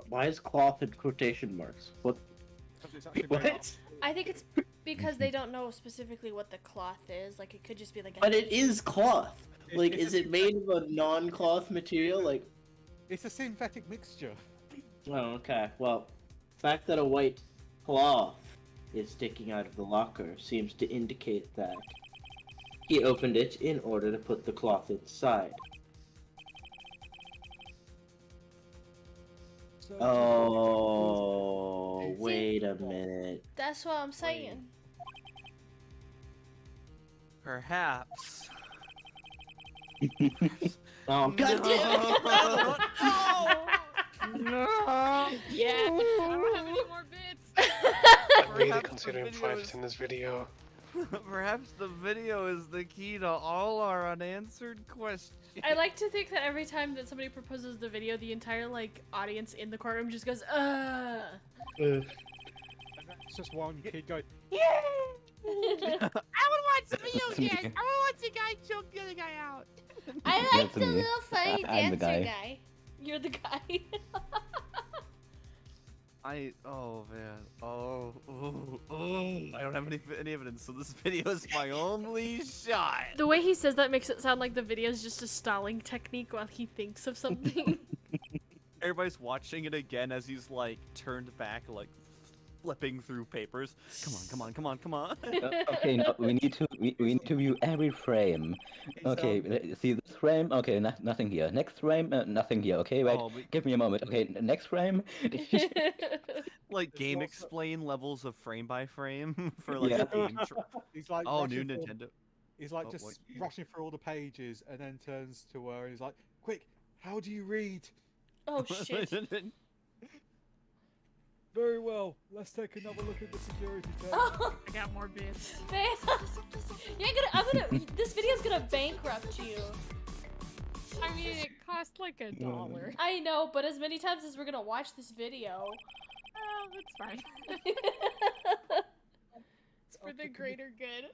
Why is cloth in quotation marks? What? Because it's actually What? made out- I think it's because they don't know specifically what the cloth is. Like it could just be like. A But it is cloth! Like, It's is a- it made of a non-cloth material? Like, It's a synthetic mixture. oh, okay. Well, the fact that a white cloth is sticking out of the locker seems to indicate that he opened it in order to put the cloth inside. So Oh, wait a minute. That's what I'm saying. Perhaps. Oh, god damn it! No! Yeah, I don't have any more bits. I'm really Perhaps the considering video privating is- this video. Perhaps the video is the key to all our unanswered questions. I like to think that every time that somebody proposes the video, the entire like audience in the courtroom just goes, it's just one kid going, I would watch the video That's me. again. I would watch the guy choke the other guy out. I like That's the me. little funny I'm the dancer guy. guy. You're the guy. Oh man, oh, I don't have any evidence, so this video is my only shot. The way he says that makes it sound like the video is just a stalling technique while he thinks of something. Everybody's watching it again as he's like turned back, like flipping through papers. Come on. Okay, no, we need to view every frame. Okay, see this frame. Okay, nothing here. Next frame, nothing here. Okay, wait. Oh, Give me a moment. Okay, next frame. like game lots of- explain levels of frame by frame for like Yeah. a game. he's like, Oh, new rushing through- Nintendo. He's like Oh, just what? rushing through all the pages and then turns to her and he's like, quick, how do you read? Oh shit. Very well, let's take another look at the security test. Oh, I got more bits. man. I'm gonna. This video's gonna bankrupt you. I mean, it cost like $1. I know, but as many times as we're gonna watch this video. Oh, that's fine. It's for the greater good.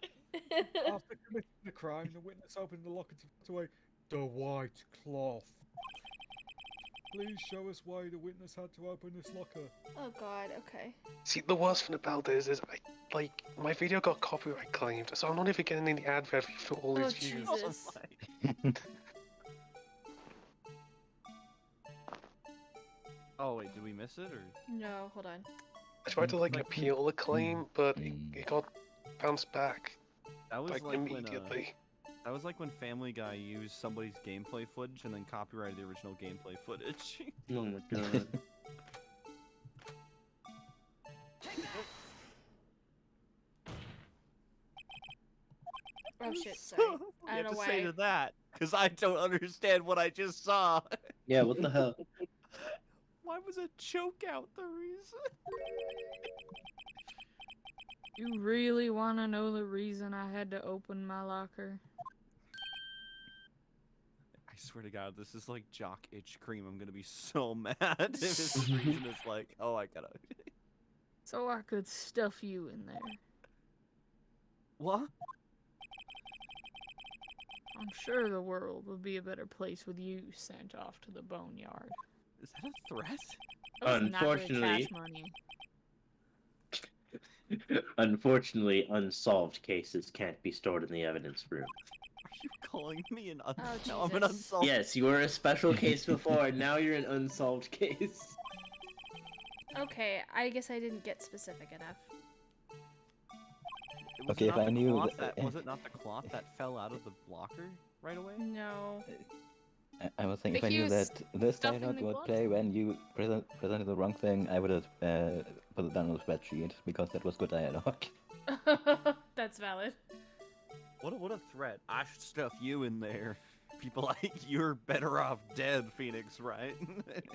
After committing the crime, the witness opened the locker to put away the white cloth. Please show us why the witness had to open this locker. Oh god, okay. See, the worst thing about this is, my video got copyright claimed, so I'm not even getting any ad revenue for all Oh these views. Jesus. Oh wait, did we miss it or? No, hold on. I tried to appeal the claim, but Mm. it got bounced back That was like when immediately. That was like when Family Guy used somebody's gameplay footage and then copyrighted the original gameplay footage. Oh my god. Oh shit, sorry. You I have don't to know say why. to that, because I don't understand what I just saw. Yeah, what the hell? Why was a choke out the reason? You really want to know the reason I had to open my locker? I swear to God, this is like Jock Itch Cream. I'm gonna be so mad if his reason is like, oh, I gotta. So I could stuff you in there. What? I'm sure the world would be a better place with you sent off to the boneyard. Is that a threat? That was not really Unfortunately- cash money. Unfortunately, unsolved cases can't be stored in the evidence room. Are you calling me an Oh, now I'm an Jesus. unsolved? Yes, you were a special case before, and now you're an unsolved case. Okay, I guess I didn't get specific enough. Was Okay, it if not I the knew cloth that- was it not the cloth that fell out of the locker right away? No. I was thinking if But I he knew was that this stuffing dialogue the would gloves? play when you presented the wrong thing, I would have put it down on the spreadsheet because that was good dialogue. That's valid. What a threat! I should stuff you in there. People like you're better off dead, Phoenix, right?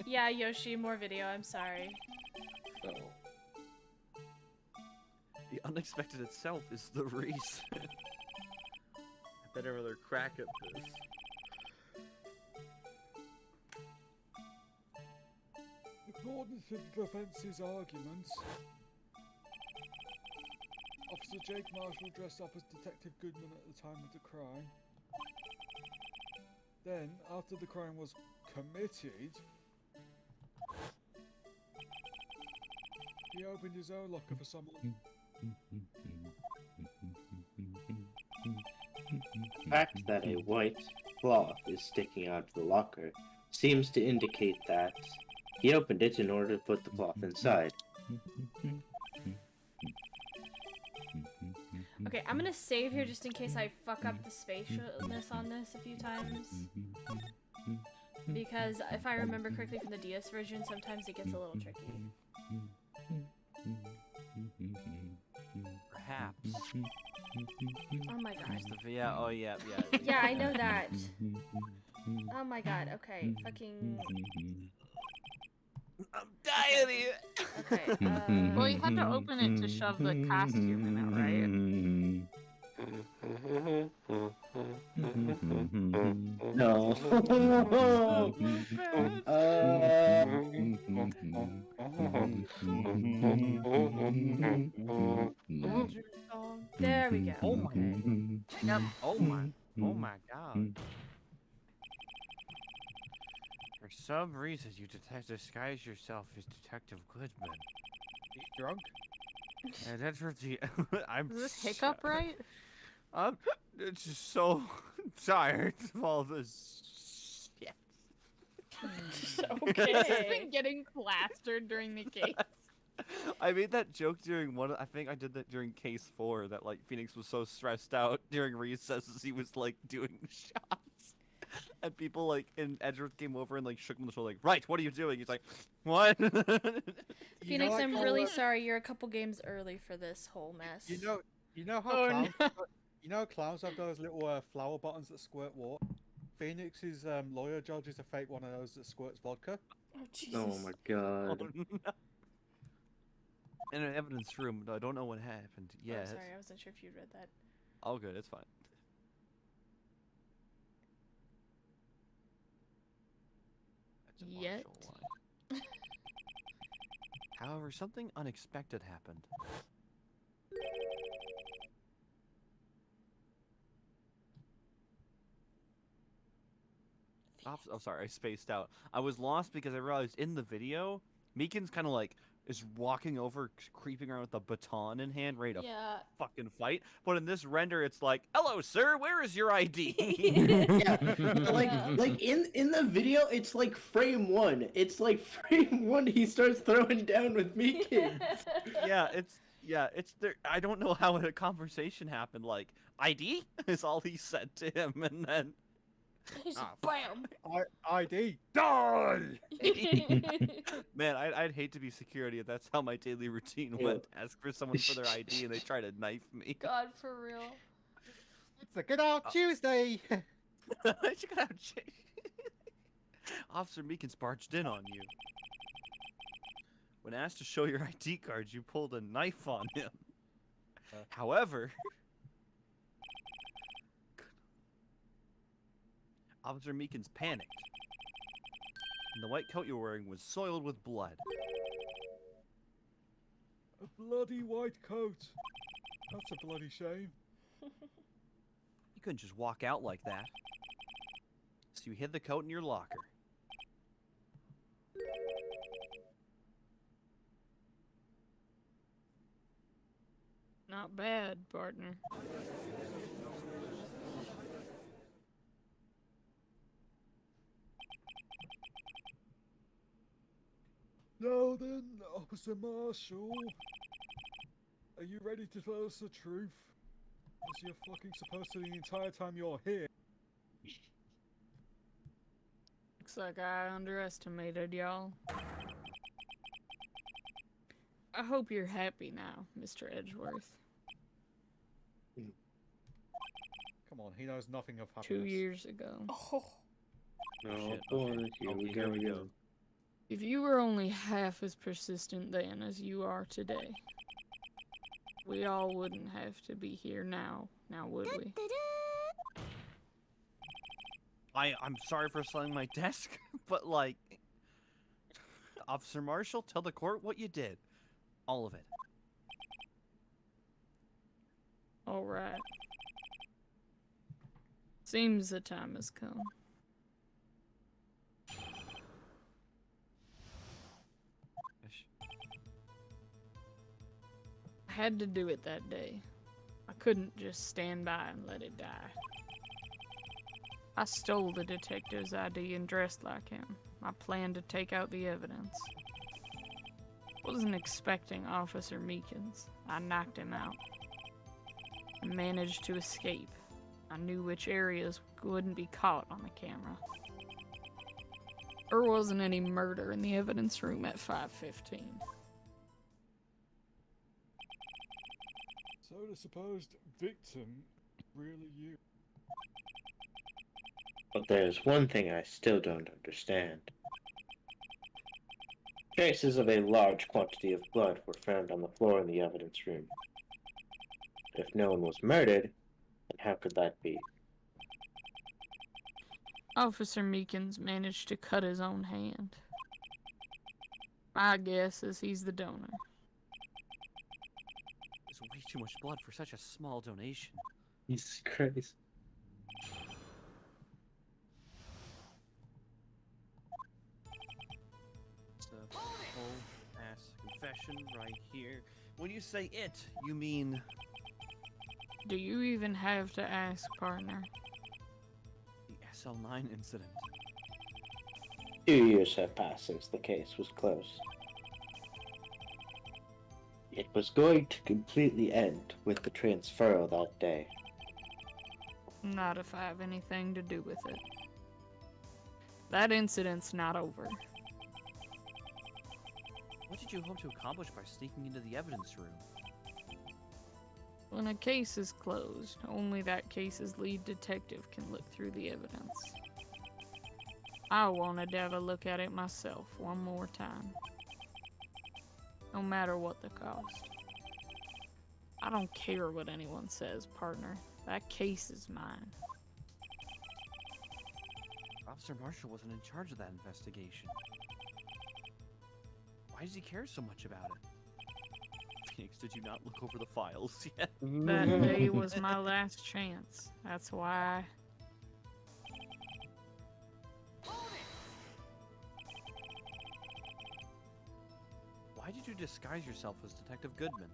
Yeah, Yoshi, more video, I'm sorry. The unexpected itself is the reason. I better have another crack at this. According to the defence's arguments, Officer Jake Marshall dressed up as Detective Goodman at the time of the crime. Then, after the crime was committed, he opened his own locker for someone. The fact that a white cloth is sticking out of the locker seems to indicate that he opened it in order to put the cloth inside. Okay, I'm gonna save here just in case I fuck up the spatialness on this a few times. Because if I remember correctly from the DS version, sometimes it gets a little tricky. Perhaps. Oh my god. Use the yeah. Oh yeah. Yeah, I know that. Oh my god, okay. Fucking. I'm dying here. Okay, Well, you had to open it to shove the costume in it, right? No. There we go. Oh my. Yep. Oh my God. For some reason, you disguise yourself as Detective Goodman. Drunk? And that's what the I'm. Is this hiccup right? I'm just so tired of all this shit. It's been Okay. getting plastered during the case. I made that joke during I think I did that during case 4 that like Phoenix was so stressed out during recesses he was like doing shots. And people like in Edgeworth came over and like shook him on the shoulder like, right, what are you doing? He's like, what? Phoenix, I'm really sorry. You're a couple games early for this whole mess. You know how Oh, clowns, no. you know how clowns have those little flower buttons that squirt water? Phoenix's lawyer judge is a fake one of those that squirts vodka. Oh, Jesus. Oh my god. no. In an evidence room, I don't know what happened Oh, yet. sorry, I wasn't sure if you'd read that. All good, it's fine. That's a Yet. martial line. However, something unexpected happened. Oh, sorry, I spaced out. I was lost because I realized in the video, Meekin's kind of like is walking over, creeping around with a baton in hand, ready to Yeah. fucking fight. But in this render, it's like, "Hello, sir. Where is your ID?" Yeah, like in the video, it's like frame 1. It's like frame 1. He starts throwing down with Meekin. Yeah, it's Yeah, it's there. I don't know how a conversation happened. Like, ID is all he said to him, and then He's Ah, bam. ID, die! man, I'd hate to be security if that's how my daily routine Ew. went. Ask for someone for their ID and they try to knife me. God, for real. It's a good old Tuesday. You gotta have Officer Meekins barged in on you. When asked to show your ID cards, you pulled a knife on him. However, Officer Meekins panicked, and the white coat you were wearing was soiled with blood. A bloody white coat. That's a bloody shame. You couldn't just walk out like that. So you hid the coat in your locker. Not bad, partner. Now then, Officer Marshall. Are you ready to tell us the truth? As you're fucking supposed to the entire time you're here. Looks like I underestimated y'all. I hope you're happy now, Mr. Edgeworth. Come on, he knows nothing of happiness. 2 years ago. Oh. Oh Shit, boy, okay. here Okay, we here go we go. again. If you were only half as persistent then as you are today, we all wouldn't have to be here now, would we? I'm sorry for selling my desk, but like, Officer Marshall, tell the court what you did. All of it. Alright. Seems the time has come. I had to do it that day. I couldn't just stand by and let it die. I stole the detective's ID and dressed like him. I planned to take out the evidence. Wasn't expecting Officer Meekins. I knocked him out. I managed to escape. I knew which areas wouldn't be caught on the camera. There wasn't any murder in the evidence room at 5:15. So the supposed victim, really you? But there's one thing I still don't understand. Traces of a large quantity of blood were found on the floor in the evidence room. If no one was murdered, then how could that be? Officer Meekins managed to cut his own hand. My guess is he's the donor. There's way too much blood for such a small donation. Jesus Christ. It's a whole ass confession right here. When you say it, you mean Do you even have to ask, partner? the SL9 incident. 2 years have passed since the case was closed. It was going to completely end with the transfer that day. Not if I have anything to do with it. That incident's not over. What did you hope to accomplish by sneaking into the evidence room? When a case is closed, only that case's lead detective can look through the evidence. I wanted to have a look at it myself one more time. No matter what the cost. I don't care what anyone says, partner. That case is mine. Officer Marshall wasn't in charge of that investigation. Why does he care so much about it? Phoenix, did you not look over the files yet? That day was my last chance. That's why. Why did you disguise yourself as Detective Goodman?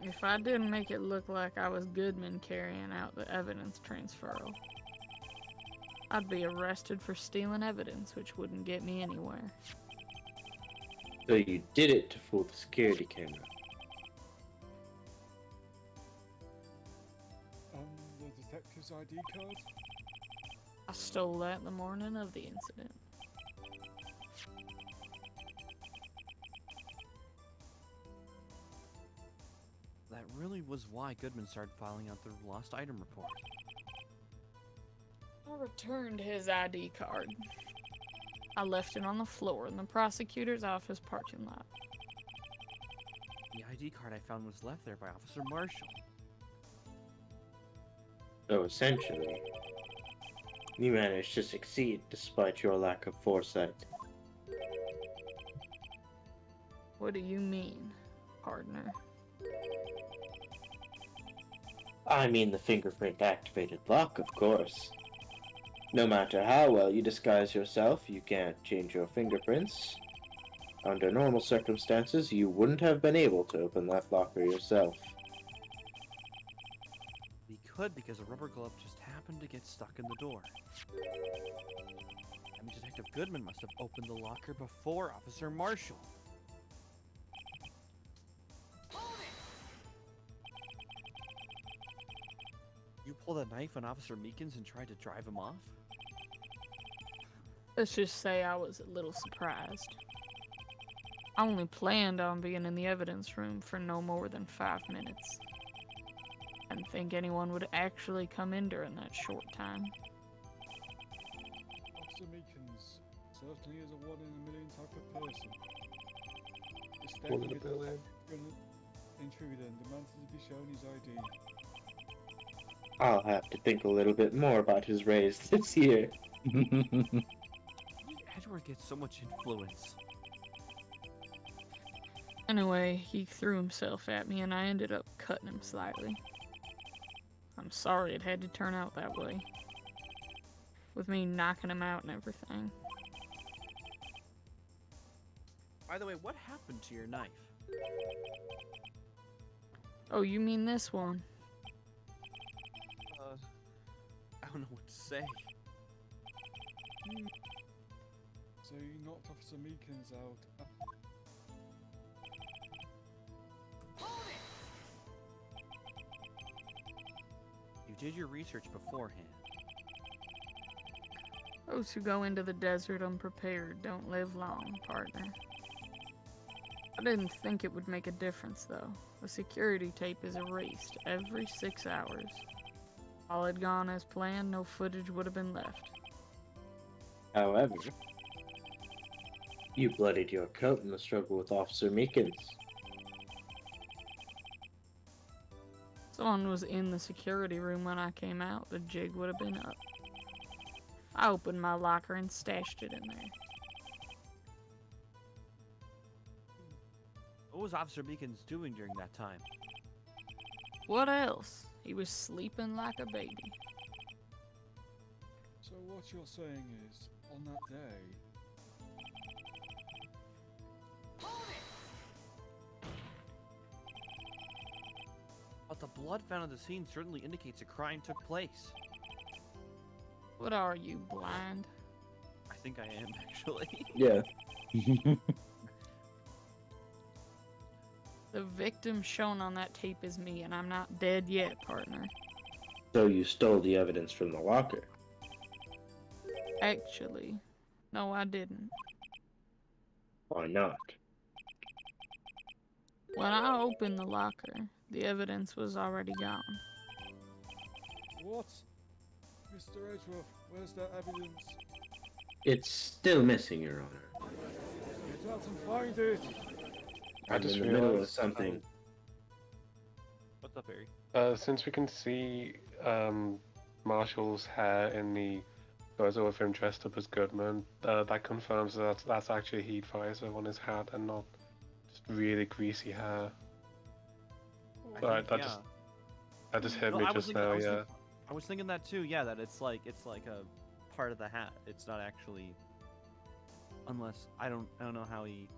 If I didn't make it look like I was Goodman carrying out the evidence transferal, I'd be arrested for stealing evidence, which wouldn't get me anywhere. So you did it to fool the security camera. The detective's ID card? I stole that the morning of the incident. That really was why Goodman started filing out the lost item report. I returned his ID card. I left it on the floor in the prosecutor's office parking lot. The ID card I found was left there by Officer Marshall. So essentially, you managed to succeed despite your lack of foresight. What do you mean, partner? I mean the fingerprint activated lock, of course. No matter how well you disguise yourself, you can't change your fingerprints. Under normal circumstances, you wouldn't have been able to open that locker yourself. We could because a rubber glove just happened to get stuck in the door. I mean, Detective Goodman must have opened the locker before Officer Marshall. You pulled a knife on Officer Meekins and tried to drive him off? Let's just say I was a little surprised. I only planned on being in the evidence room for no more than 5 minutes. I didn't think anyone would actually come in during that short time. Officer Meekins certainly is a one-in-a-million type of person. One in a billion. Intruder and demanded to be shown his ID. I'll have to think a little bit more about his raise this year. Edward gets so much influence. Anyway, he threw himself at me and I ended up cutting him slightly. I'm sorry it had to turn out that way. With me knocking him out and everything. By the way, what happened to your knife? Oh, you mean this one? I don't know what to say. So you knocked Officer Meekins out. You did your research beforehand. Those who go into the desert unprepared don't live long, partner. I didn't think it would make a difference, though. The security tape is erased every 6 hours. If all had gone as planned, no footage would have been left. However, you bloodied your coat in the struggle with Officer Meekins. Someone was in the security room when I came out, the jig would have been up. I opened my locker and stashed it in there. What was Officer Meekins doing during that time? What else? He was sleeping like a baby. So what you're saying is, on that day, But the blood found at the scene certainly indicates a crime took place. What are you, blind? I think I am, actually. Yeah. The victim shown on that tape is me, and I'm not dead yet, partner. So you stole the evidence from the locker. Actually, no, I didn't. Why not? When I opened the locker, the evidence was already gone. what? Mr. Edgeworth, where's that evidence? It's still missing, Your Honor. Get out and find it! I I'm just in the middle of realised, something. What's up, Barry? Since we can see Marshall's hair in the photo of him dressed up as Goodman, that confirms that that's actually heat visor on his hat and not just really greasy hair. But that just hit No, me I was just thinking- now, I was yeah. thinking- I was thinking that too, yeah, that it's like a part of the hat. It's not actually, unless I don't know how he.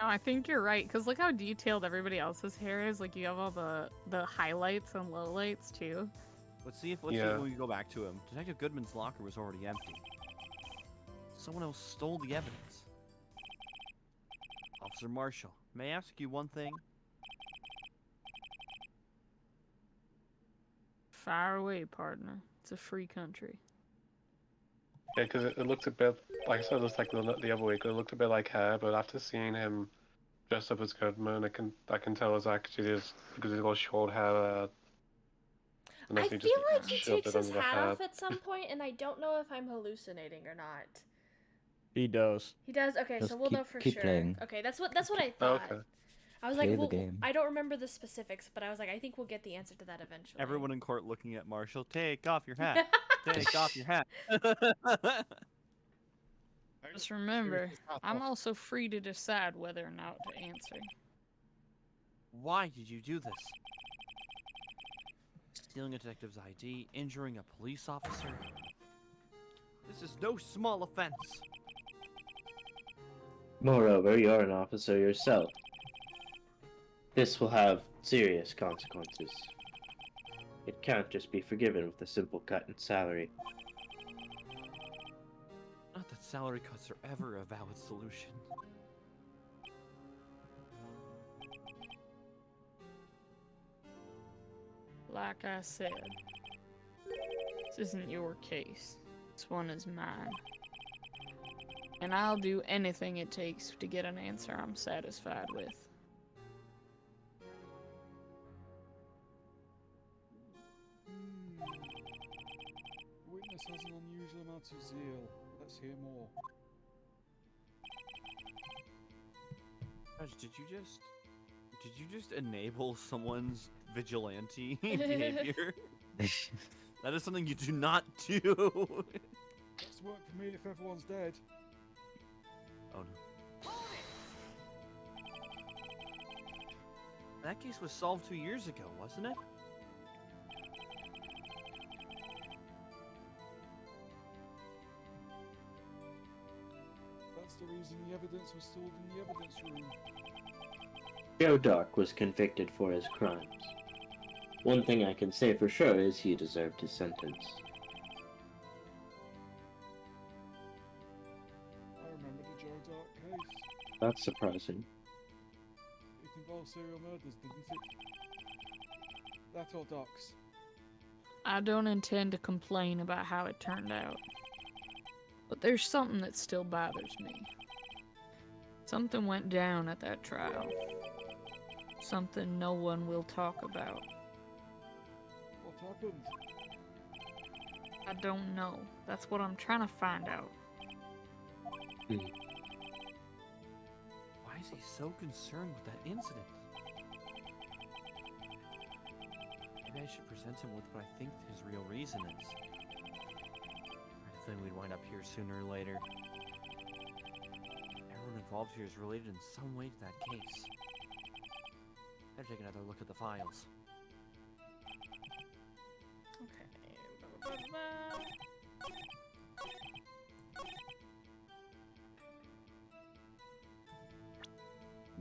No, I think you're right, because look how detailed everybody else's hair is. Like, you have all the highlights and lowlights, too. Let's see when we go back to him. Detective Goodman's locker was already empty. Someone else stole the evidence. Officer Marshall, may I ask you one thing? Fire away, partner. It's a free country. Yeah, because it looked a bit, like I said, it's like the other week, it looked a bit like her, but after seeing him dressed up as Goodman, I can tell it's actually just because he's got short hair. And I he feel like he shoved takes it his under the hat off at some point, and I don't know if I'm hallucinating or not. He does. He does. Okay, Just so we'll know for keep sure. playing. Okay, that's what I Oh, thought. okay. I was Play like, the well, game. I don't remember the specifics, but I was like, I think we'll get the answer to that eventually. Everyone in court looking at Marshall. Take off your hat. Take off your hat. Just remember, I'm also free to decide whether or not to answer. Why did you do this? Stealing a detective's ID, injuring a police officer. This is no small offense. Moreover, you're an officer yourself. This will have serious consequences. It can't just be forgiven with a simple cut in salary. Not that salary cuts are ever a valid solution. Like I said, this isn't your case. This one is mine. And I'll do anything it takes to get an answer I'm satisfied with. The witness has an unusual amount of zeal. Let's hear more. Judge, did you just enable someone's vigilante behavior? That is something you do not do. That's work for me if everyone's dead. Oh no. That case was solved 2 years ago, wasn't it? That's the reason the evidence was stored in the evidence room. Joe Dark was convicted for his crimes. One thing I can say for sure is he deserved his sentence. I remember the Joe Dark case. That's surprising. It involved serial murders, didn't it? That or docs. I don't intend to complain about how it turned out. But there's something that still bothers me. Something went down at that trial. Something no one will talk about. What happened? I don't know. That's what I'm trying to find out. Why is he so concerned with that incident? Maybe I should present him with what I think his real reason is. I think we'd wind up here sooner or later. Everyone involved here is related in some way to that case. Better take another look at the files. Okay.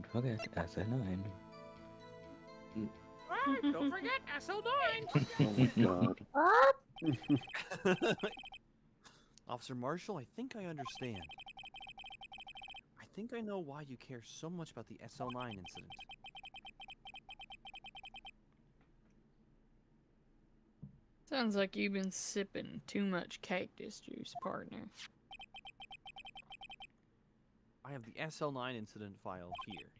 Don't forget SL9. Don't forget SL9! Oh my god. Officer Marshall, I think I understand. I think I know why you care so much about the SL9 incident. Sounds like you've been sipping too much cactus juice, partner. I have the SL9 incident file here.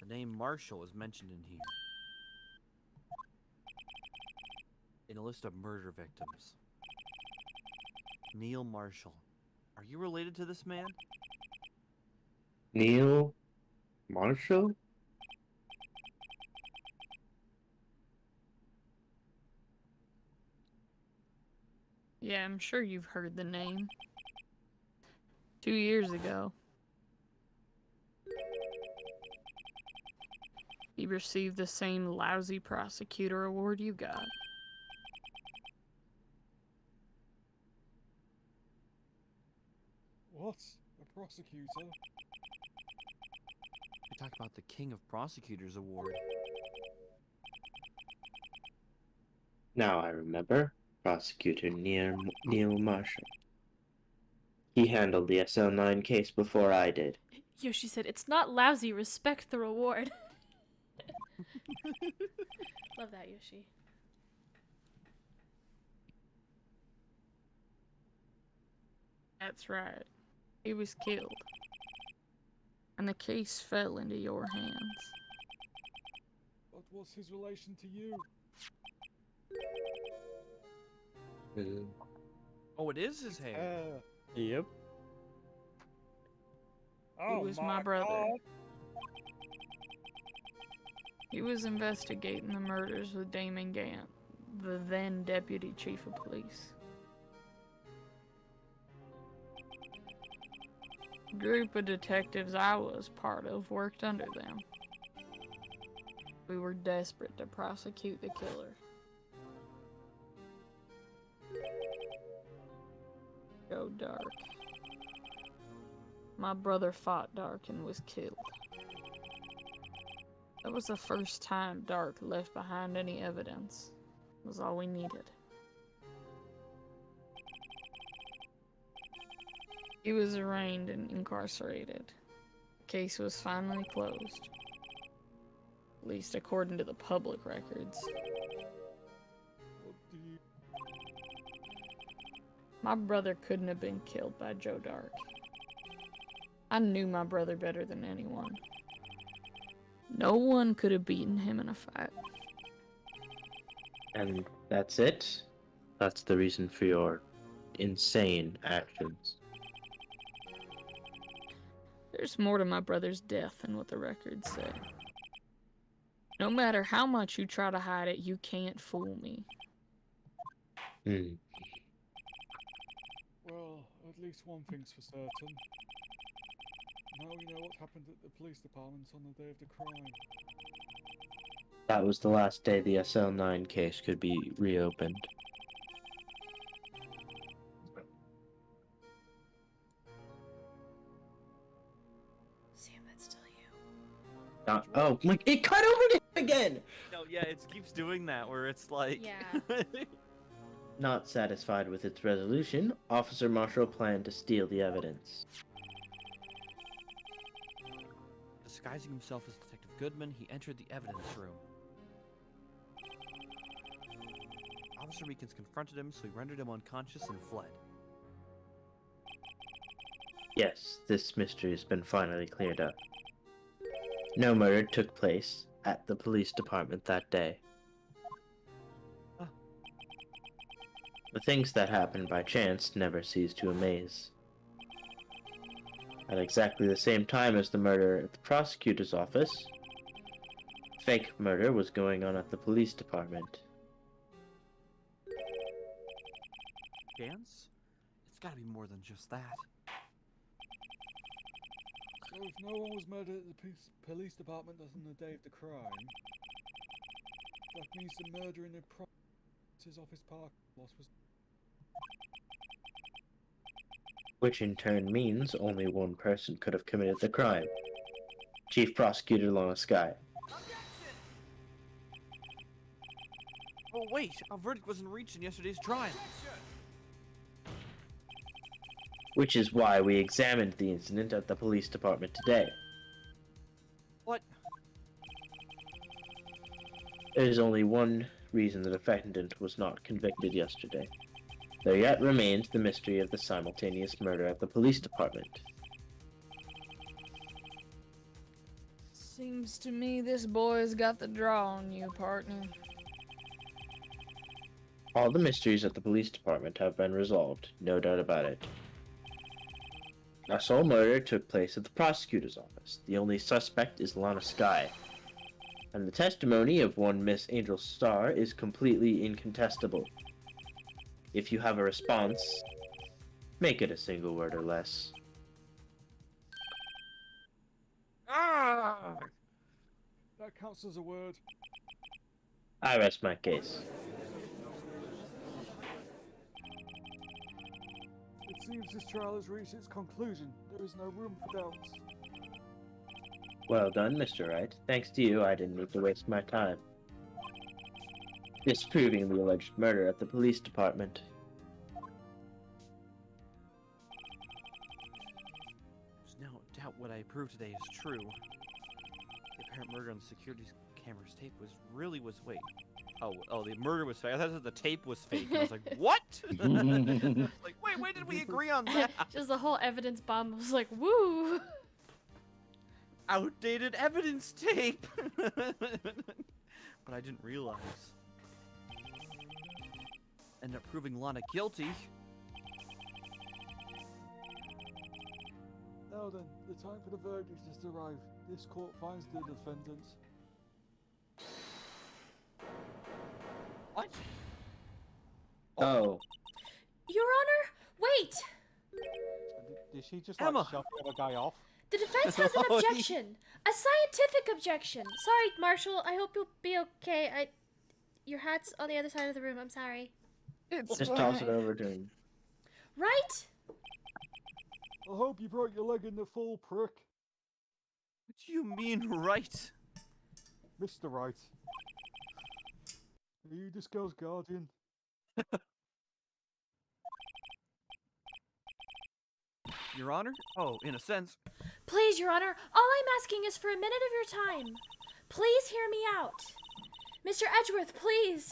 The name Marshall is mentioned in here. In a list of murder victims. Neil Marshall. Are you related to this man? Neil Marshall? Yeah, I'm sure you've heard the name. 2 years ago, he received the same lousy prosecutor award you got. What? A prosecutor? We talk about the King of Prosecutors Award. Now I remember. Prosecutor Neil Marshall. He handled the SL9 case before I did. Yoshi said, "It's not lousy. Respect the reward." Love that, Yoshi. That's right. He was killed. And the case fell into your hands. But what's his relation to you? Oh, it is his hair. Yep. Oh, He was my brother. He was investigating the murders with Damon Gant, the then Deputy Chief of Police. The group of detectives I was part of worked under them. We were desperate to prosecute the killer. Joe Dark. My brother fought Dark and was killed. That was the first time Dark left behind any evidence. It was all we needed. He was arraigned and incarcerated. The case was finally closed. At least according to the public records. What do you... My brother couldn't have been killed by Joe Dark. I knew my brother better than anyone. No one could have beaten him in a fight. And that's it? That's the reason for your insane actions. There's more to my brother's death than what the records say. No matter how much you try to hide it, you can't fool me. Well, at least one thing's for certain. Now we know what happened at the police department on the day of the crime. That was the last day the SL9 case could be reopened. Sam, that's still you. Oh, like it cut over to him again! No, yeah, it keeps doing that where it's like. Yeah. Not satisfied with its resolution, Officer Marshall planned to steal the evidence. Disguising himself as Detective Goodman, he entered the evidence room. Officer Meekins confronted him, so he rendered him unconscious and fled. Yes, this mystery has been finally cleared up. No murder took place at the police department that day. Huh. The things that happen by chance never cease to amaze. At exactly the same time as the murder at the prosecutor's office, fake murder was going on at the police department. Chance? It's gotta be more than just that. So if no one was murdered at the police department on the day of the crime, that means the murder in the prosecutor's office parking lot was... Which in turn means only one person could have committed the crime. Chief Prosecutor Lana Sky. Oh wait, a verdict wasn't reached in yesterday's trial. Which is why we examined the incident at the police department today. What? There is only one reason the defendant was not convicted yesterday. There yet remains the mystery of the simultaneous murder at the police department. Seems to me this boy's got the draw on you, partner. All the mysteries at the police department have been resolved, no doubt about it. A sole murder took place at the prosecutor's office. The only suspect is Lana Sky. And the testimony of one Miss Angel Star is completely incontestable. If you have a response, make it a single word or less. Ah! That counts as a word. I rest my case. It seems this trial has reached its conclusion. There is no room for doubts. Well done, Mr. Wright. Thanks to you, I didn't need to waste my time disproving the alleged murder at the police department. There's no doubt what I proved today is true. The apparent murder on the security camera's tape was wait. Oh, the murder was fake. I thought the tape was fake. And I was like, what? Like, wait, when did we agree on that? Just the whole evidence bomb was like, woo! Outdated evidence tape. But I didn't realize. Ended up proving Lana guilty. Now then, the time for the verdict has arrived. This court finds the defendant. What? Oh, Your Honor, wait! Did she just Emma. like shove the other guy off? The defense has an Oh, he- objection. A scientific objection. Sorry, Marshall. I hope you'll be okay. Your hat's on the other side of the room. I'm sorry. It's just toss it over to him. Right? I hope you broke your leg in the fall, prick. What do you mean, right? Mr. Wright. Are you this girl's guardian? Your Honor? Oh, in a sense. Please, Your Honor. All I'm asking is for a minute of your time. Please hear me out. Mr. Edgeworth, please.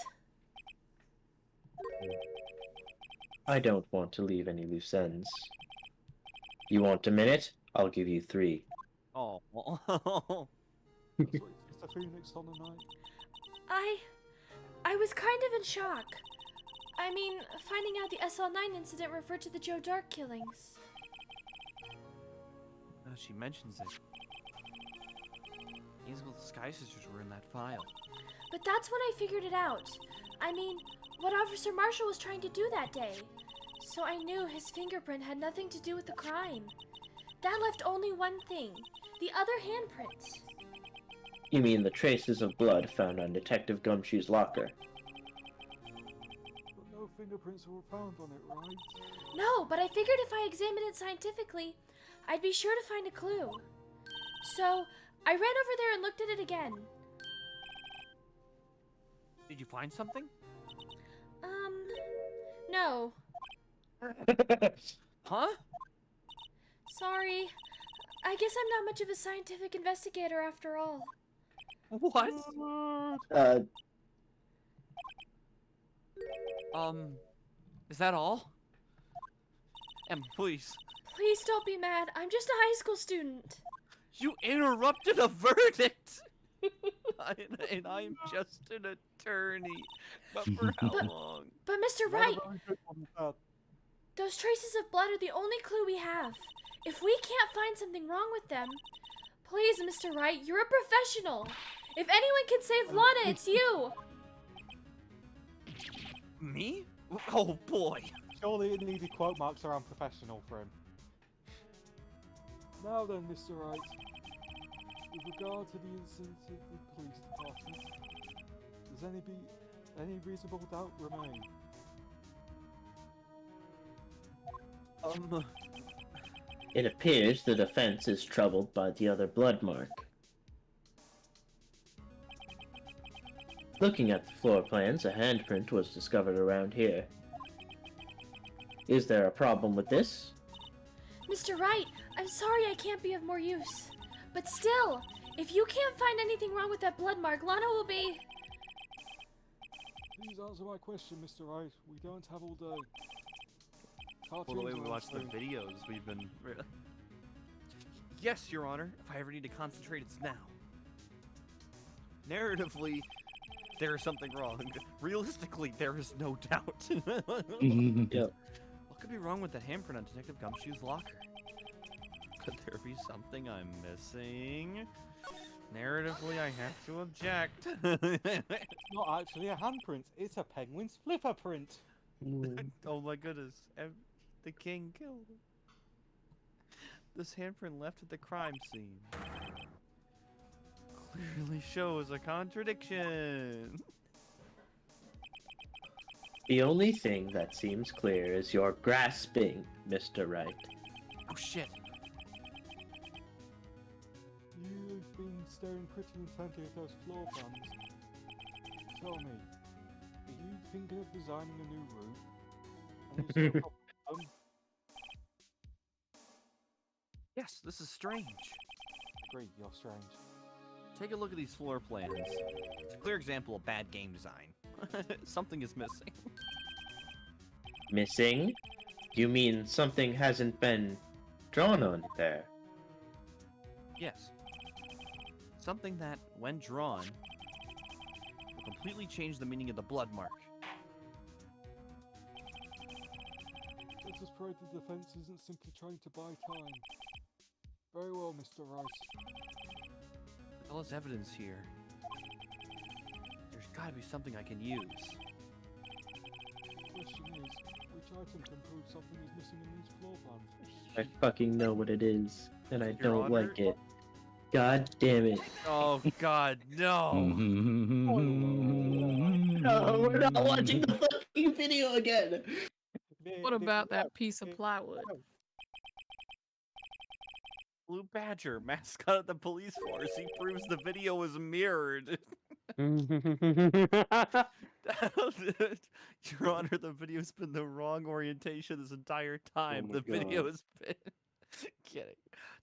I don't want to leave any loose ends. You want a minute? I'll give you 3. Oh. So it's the Phoenix on the night. I was kind of in shock. I mean, finding out the SL9 incident referred to the Joe Dark killings. Now she mentions it. These little Sky Sisters were in that file. But that's when I figured it out. I mean, what Officer Marshall was trying to do that day. So I knew his fingerprint had nothing to do with the crime. That left only one thing. The other handprint. You mean the traces of blood found on Detective Gumshoe's locker? But no fingerprints were found on it, right? No, but I figured if I examined it scientifically, I'd be sure to find a clue. So, I ran over there and looked at it again. Did you find something? No. Huh? Sorry. I guess I'm not much of a scientific investigator after all. What? Is that all? Please. Please don't be mad. I'm just a high school student. You interrupted a verdict! and I'm just an attorney. But for how long? But Mr. Wright, those traces of blood are the only clue we have. If we can't find something wrong with them, please, Mr. Wright, you're a professional. If anyone can save Lana, it's you. Me? Oh boy. Surely it needed quote marks around professional for him. Now then, Mr. Wright. With regard to the incident at the police department, does any reasonable doubt remain? It appears the defense is troubled by the other blood mark. Looking at the floor plans, a handprint was discovered around here. Is there a problem with this? Mr. Wright, I'm sorry I can't be of more use. But still, if you can't find anything wrong with that blood mark, Lana will be... Please answer my question, Mr. Wright. We don't have all day. Well, the way we watch the videos, we've been... Yes, Your Honor. If I ever need to concentrate, it's now. Narratively, there is something wrong. Realistically, there is no doubt. Yep. What could be wrong with that handprint on Detective Gumshoe's locker? Could there be something I'm missing? Narratively, I have to object. It's not actually a handprint, it's a penguin's flipper print. Oh my goodness. The king killed him. This handprint left at the crime scene clearly shows a contradiction. The only thing that seems clear is your grasping, Mr. Wright. Oh shit. You've been staring pretty intently at those floor plans. Tell me, are you thinking of designing a new room? And is there a problem with them? Yes, this is strange. Agree, you're strange. Take a look at these floor plans. It's a clear example of bad game design. Something is missing. Missing? You mean something hasn't been drawn on there? Yes. Something that, when drawn, will completely change the meaning of the blood mark. Let us pray the defense isn't simply trying to buy time. Very well, Mr. Rice. With all this evidence here, there's gotta be something I can use. Question is, which item can prove something is missing in these floor plans? I fucking know what it is, and I Your don't Honor? like it. God damn it. Oh god, no! No, we're not watching the fucking video again! What about that piece of plywood? Blue Badger, mascot of the police force. He proves the video was mirrored. Your Honor, the video's been the wrong orientation this entire time. my The video God. has been... Kidding.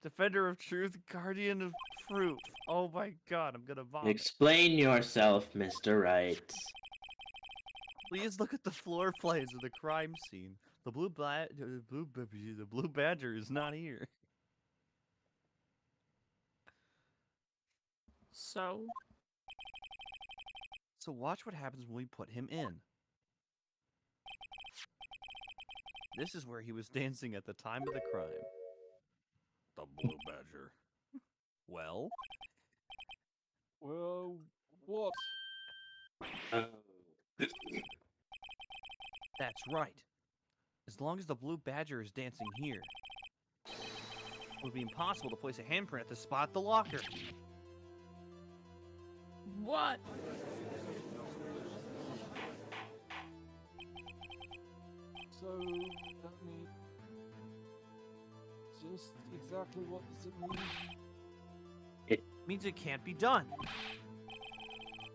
Defender of truth, guardian of proof. Oh my god, I'm gonna vomit. Explain yourself, Mr. Wright. Please look at the floor plans of the crime scene. The blue badger is not here. So? So watch what happens when we put him in. This is where he was dancing at the time of the crime. The blue badger. Well? Well, what? That's right. As long as the blue badger is dancing here, it would be impossible to place a handprint at the spot at the locker. What? So, that means... Just exactly what does it mean? It means it can't be done.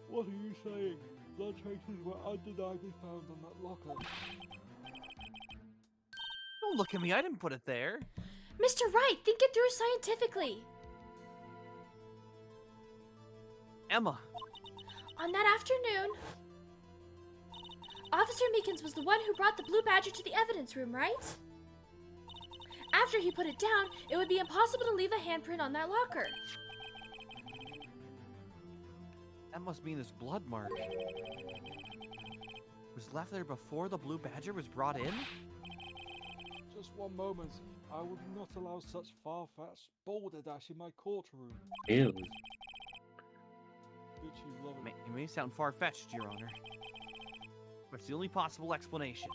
What are you saying? Blood traces were undeniably found on that locker. Don't look at me, I didn't put it there. Mr. Wright, think it through scientifically. Emma. On that afternoon, Officer Meekins was the one who brought the blue badger to the evidence room, right? After he put it down, it would be impossible to leave a handprint on that locker. That must mean this blood mark was left there before the blue badger was brought in? Just one moment. I would not allow such far-fetched balderdash in my courtroom. Ew. Did you love it? It may sound far-fetched, Your Honor, but it's the only possible explanation.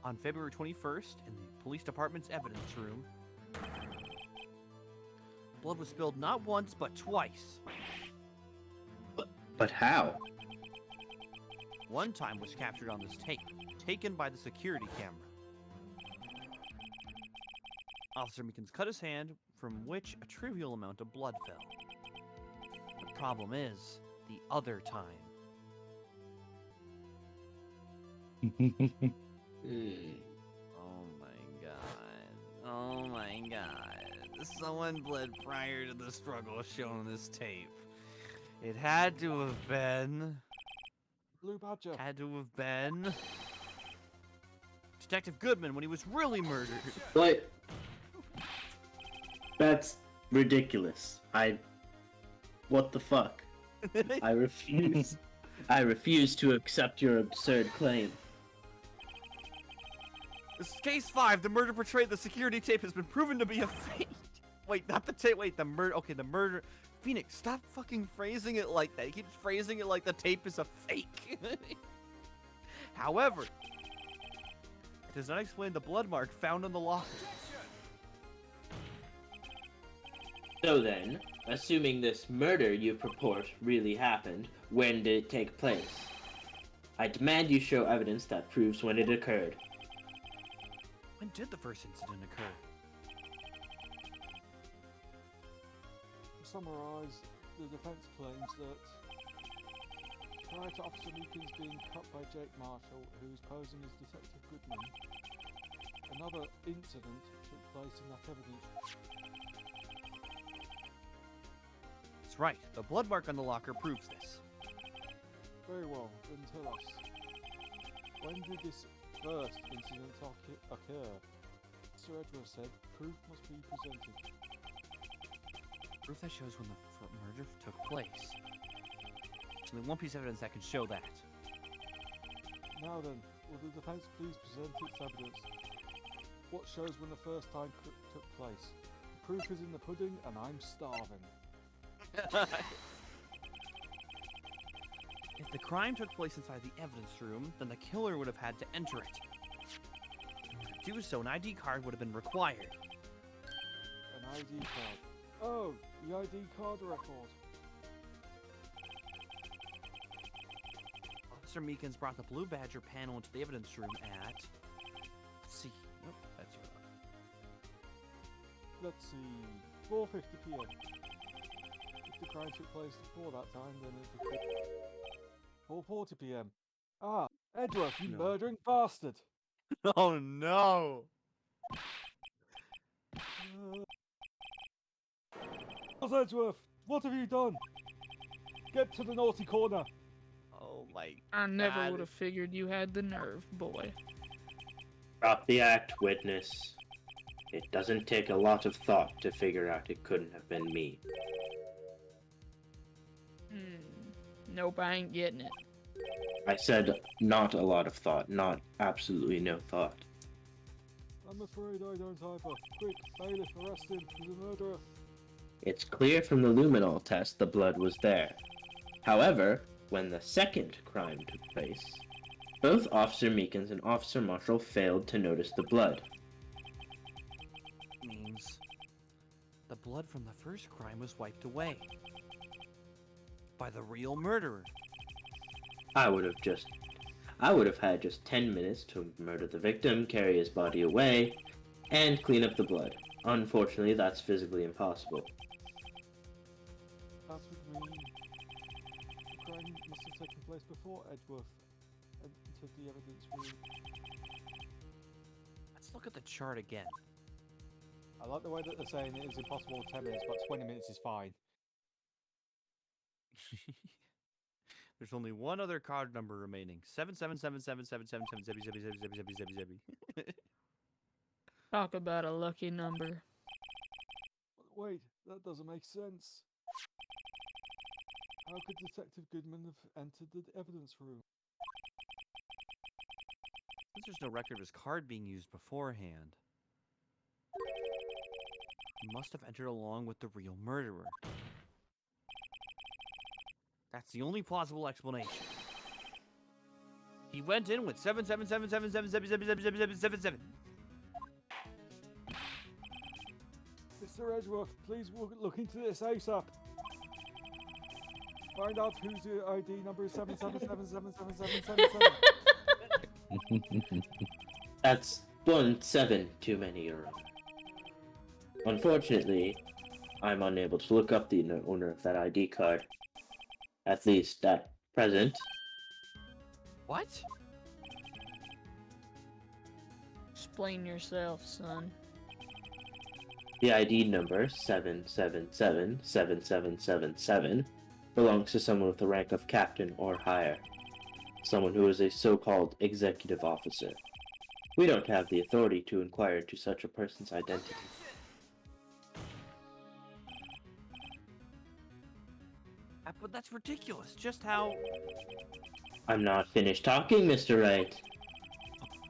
On February 21st, in the police department's evidence room, blood was spilled not once, but twice. But how? One time was captured on this tape, taken by the security camera. Officer Meekins cut his hand, from which a trivial amount of blood fell. The problem is, the other time. Oh my god. Oh my god. Someone bled prior to the struggle shown in this tape. It had to have been... Blue Badger. Had to have been... Detective Goodman when he was really murdered. What? That's ridiculous. What the fuck? I refuse. I refuse to accept your absurd claim. This is case 5. The murder portrayed the security tape has been proven to be a fake. Wait, not the tape. Wait, the murder. Okay, the murder. Phoenix, stop fucking phrasing it like that. He keeps phrasing it like the tape is a fake. However, it does not explain the blood mark found on the locker. So then, assuming this murder you purport really happened, when did it take place? I demand you show evidence that proves when it occurred. When did the first incident occur? To summarize, the defense claims that Prior to Officer Meekins being cut by Jake Marshall, who's posing as Detective Goodman, another incident took place in that evidence. That's right. The blood mark on the locker proves this. Very well, then tell us. When did this first incident occur? Sir Edward said proof must be presented. Proof that shows when the murder took place. There's only one piece of evidence that can show that. Now then, will the defence please present its evidence? What shows when the first time took place? The proof is in the pudding and I'm starving. If the crime took place inside the evidence room, then the killer would have had to enter it. To do so, an ID card would have been required. An ID card. Oh, the ID card record. Officer Meekins brought the Blue Badger panel into the evidence room at... Let's see. Nope, that's your... Let's see. 4:50 p.m. If the crime took place before that time, then it would be 4:40 p.m. Ah, Edgeworth, you murdering bastard! Oh no! Charles Edgeworth, what have you done? Get to the naughty corner. Oh my I never God. would have figured you had the nerve, boy. Drop the act, witness. It doesn't take a lot of thought to figure out it couldn't have been me. Nope, I ain't getting it. I said not a lot of thought, not absolutely no thought. I'm afraid I don't either. Quick, bailiff, arrest him. He's a murderer. It's clear from the luminol test the blood was there. However, when the second crime took place, both Officer Meekins and Officer Marshall failed to notice the blood. Means the blood from the first crime was wiped away by the real murderer. I would have had just 10 minutes to murder the victim, carry his body away, and clean up the blood. Unfortunately, that's physically impossible. That would mean the crime must have taken place before Edgeworth entered the evidence room. Let's look at the chart again. I like the way that they're saying it is impossible in 10 minutes, but 20 minutes is fine. There's only one other card number remaining. 777777777777777. Talk about a lucky number. Wait, that doesn't make sense. How could Detective Goodman have entered the evidence room? Since there's no record of his card being used beforehand, he must have entered along with the real murderer. That's the only plausible explanation. He went in with 77777777777. Mr. Edgeworth, please look into this ASAP. Find out whose ID number is 777777777. That's 7 too many, Your Honor. Unfortunately, I'm unable to look up the owner of that ID card. At least at present. What? Explain yourself, son. The ID number 7777777 belongs to someone with the rank of captain or higher. Someone who is a so-called executive officer. We don't have the authority to inquire into such a person's identity. But that's ridiculous. Just how... I'm not finished talking, Mr. Wright.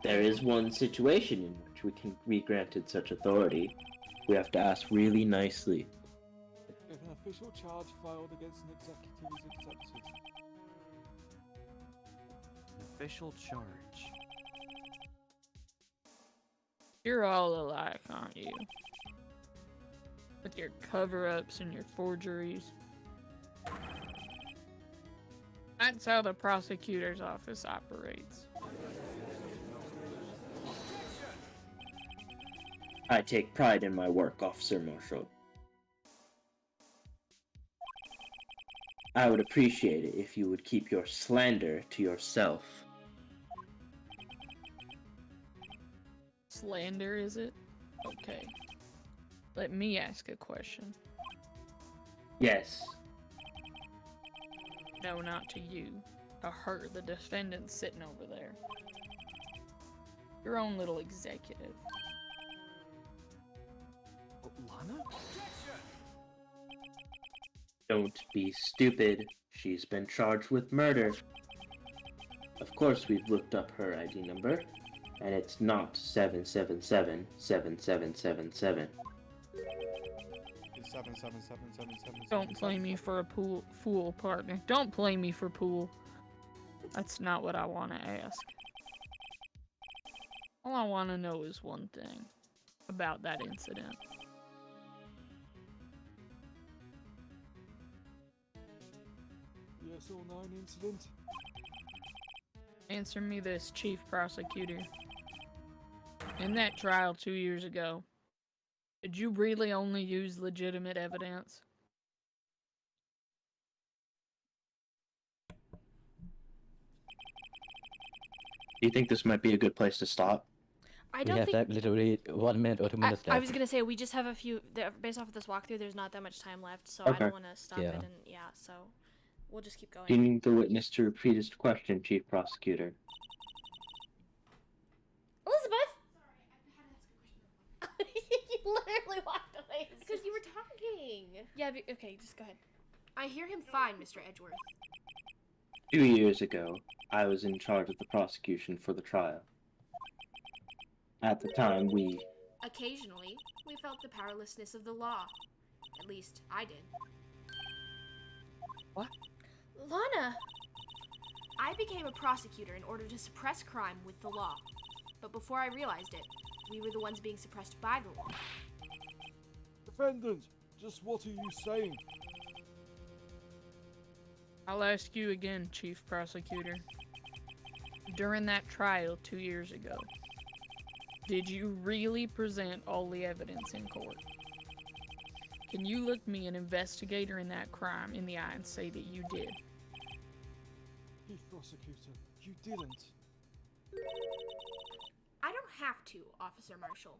There is one situation in which we can be granted such authority. We have to ask really nicely. If an official charge filed against an executive is accepted. An official charge. You're all alike, aren't you? With your cover-ups and your forgeries. That's how the prosecutor's office operates. I take pride in my work, Officer Marshall. I would appreciate it if you would keep your slander to yourself. Slander, is it? Okay. Let me ask a question. Yes. No, not to you. To her, the defendant sitting over there. Your own little executive. Lana? Don't be stupid. She's been charged with murder. Of course, we've looked up her ID number, and it's not 777-7777. It's 7777777. Don't play me for a fool, partner. Don't play me for pool. That's not what I want to ask. All I want to know is one thing about that incident. The SL9 incident? Answer me this, Chief Prosecutor. In that trial 2 years ago, did you really only use legitimate evidence? Do you think this might be a good place to stop? I We don't have think. like literally 1 minute or 2 minutes I left. was gonna say we just have a few. Based off of this walkthrough, there's not that much time left, so I Okay. don't want to stop Yeah. it. And yeah, so we'll just keep going. Do you need the witness to repeat his question, Chief Prosecutor? Elizabeth. You literally walked away. Because you were talking. Yeah. Okay. Just go ahead. I hear him fine, Mr. Edgeworth. 2 years ago, I was in charge of the prosecution for the trial. At the time, Occasionally, we felt the powerlessness of the law. At least, I did. Lana. I became a prosecutor in order to suppress crime with the law. But before I realized it, we were the ones being suppressed by the law. Defendant, just what are you saying? I'll ask you again, Chief Prosecutor. During that trial 2 years ago, did you really present all the evidence in court? Can you look me, an investigator in that crime, in the eye and say that you did? Chief Prosecutor, you didn't. I don't have to, Officer Marshall.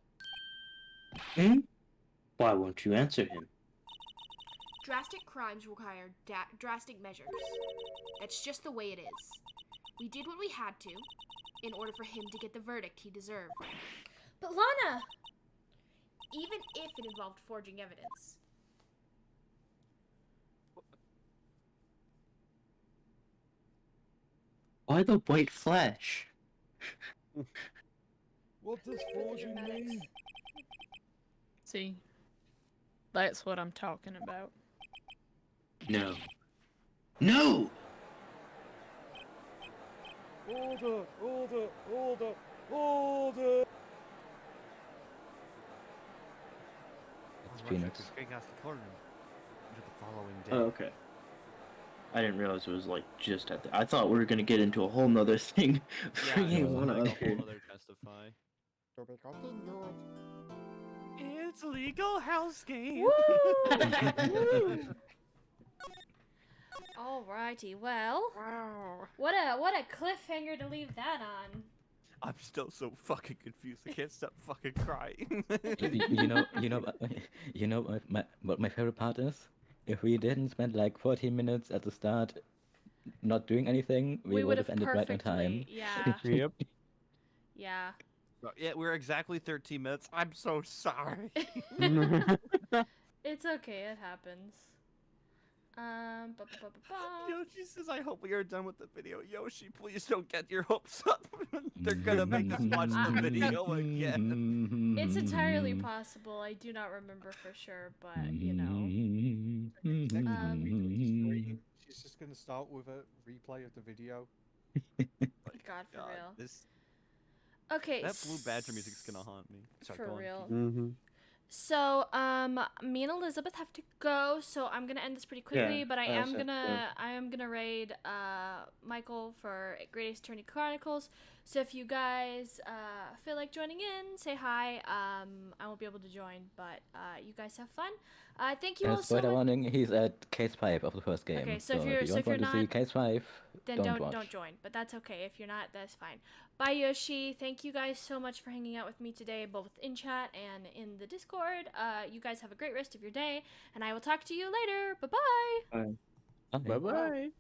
why won't you answer him? Drastic crimes require drastic measures. That's just the way it is. We did what we had to in order for him to get the verdict he deserved. But Lana. Even if it involved forging evidence. Why the white flash? What does forging mean? See? That's what I'm talking about. No. No! Order, order, order, order! It's peanuts. The following day. Oh, okay. I didn't realize it was like just at the. I thought we were gonna get into a whole nother thing. Yeah, Bringing it was one like up a whole here. other testify. To be continued. It's legal house game. Alrighty. Well. Wow. What a cliffhanger to leave that on. I'm still so fucking confused. I can't stop fucking crying. You know what my favorite part is? If we didn't spend like 14 minutes at the start not doing anything, we would have ended right on time. Yeah. Yep. Yeah. Yeah, we're exactly 13 minutes. I'm so sorry. It's okay. It happens. Yoshi says, I hope we are done with the video. Yoshi, please don't get your hopes up. They're gonna make us watch the video again. It's entirely possible. I do not remember for sure, but you know. She's just gonna start with a replay of the video. God, for real. This, Okay. that Blue Badger music's gonna haunt me. Sorry, For go on. real. Mm-hmm. So, me and Elizabeth have to go, so I'm gonna end this pretty quickly. Yeah, but I I am also have to gonna, I am gonna raid Michael for Great Ace Attorney Chronicles. So if you guys feel like joining in, say hi. I won't be able to join, but you guys have fun. Thank you all so Spoiler much. warning, he's at case 5 of the first game. Okay, so if if you're- you so don't if you're want to see not, case 5, Then don't watch. don't join, but that's okay. If you're not, that's fine. Bye, Yoshi. Thank you guys so much for hanging out with me today, both in chat and in the Discord. You guys have a great rest of your day, and I will talk to you later. Bye-bye. Bye. Bye. Bye bye.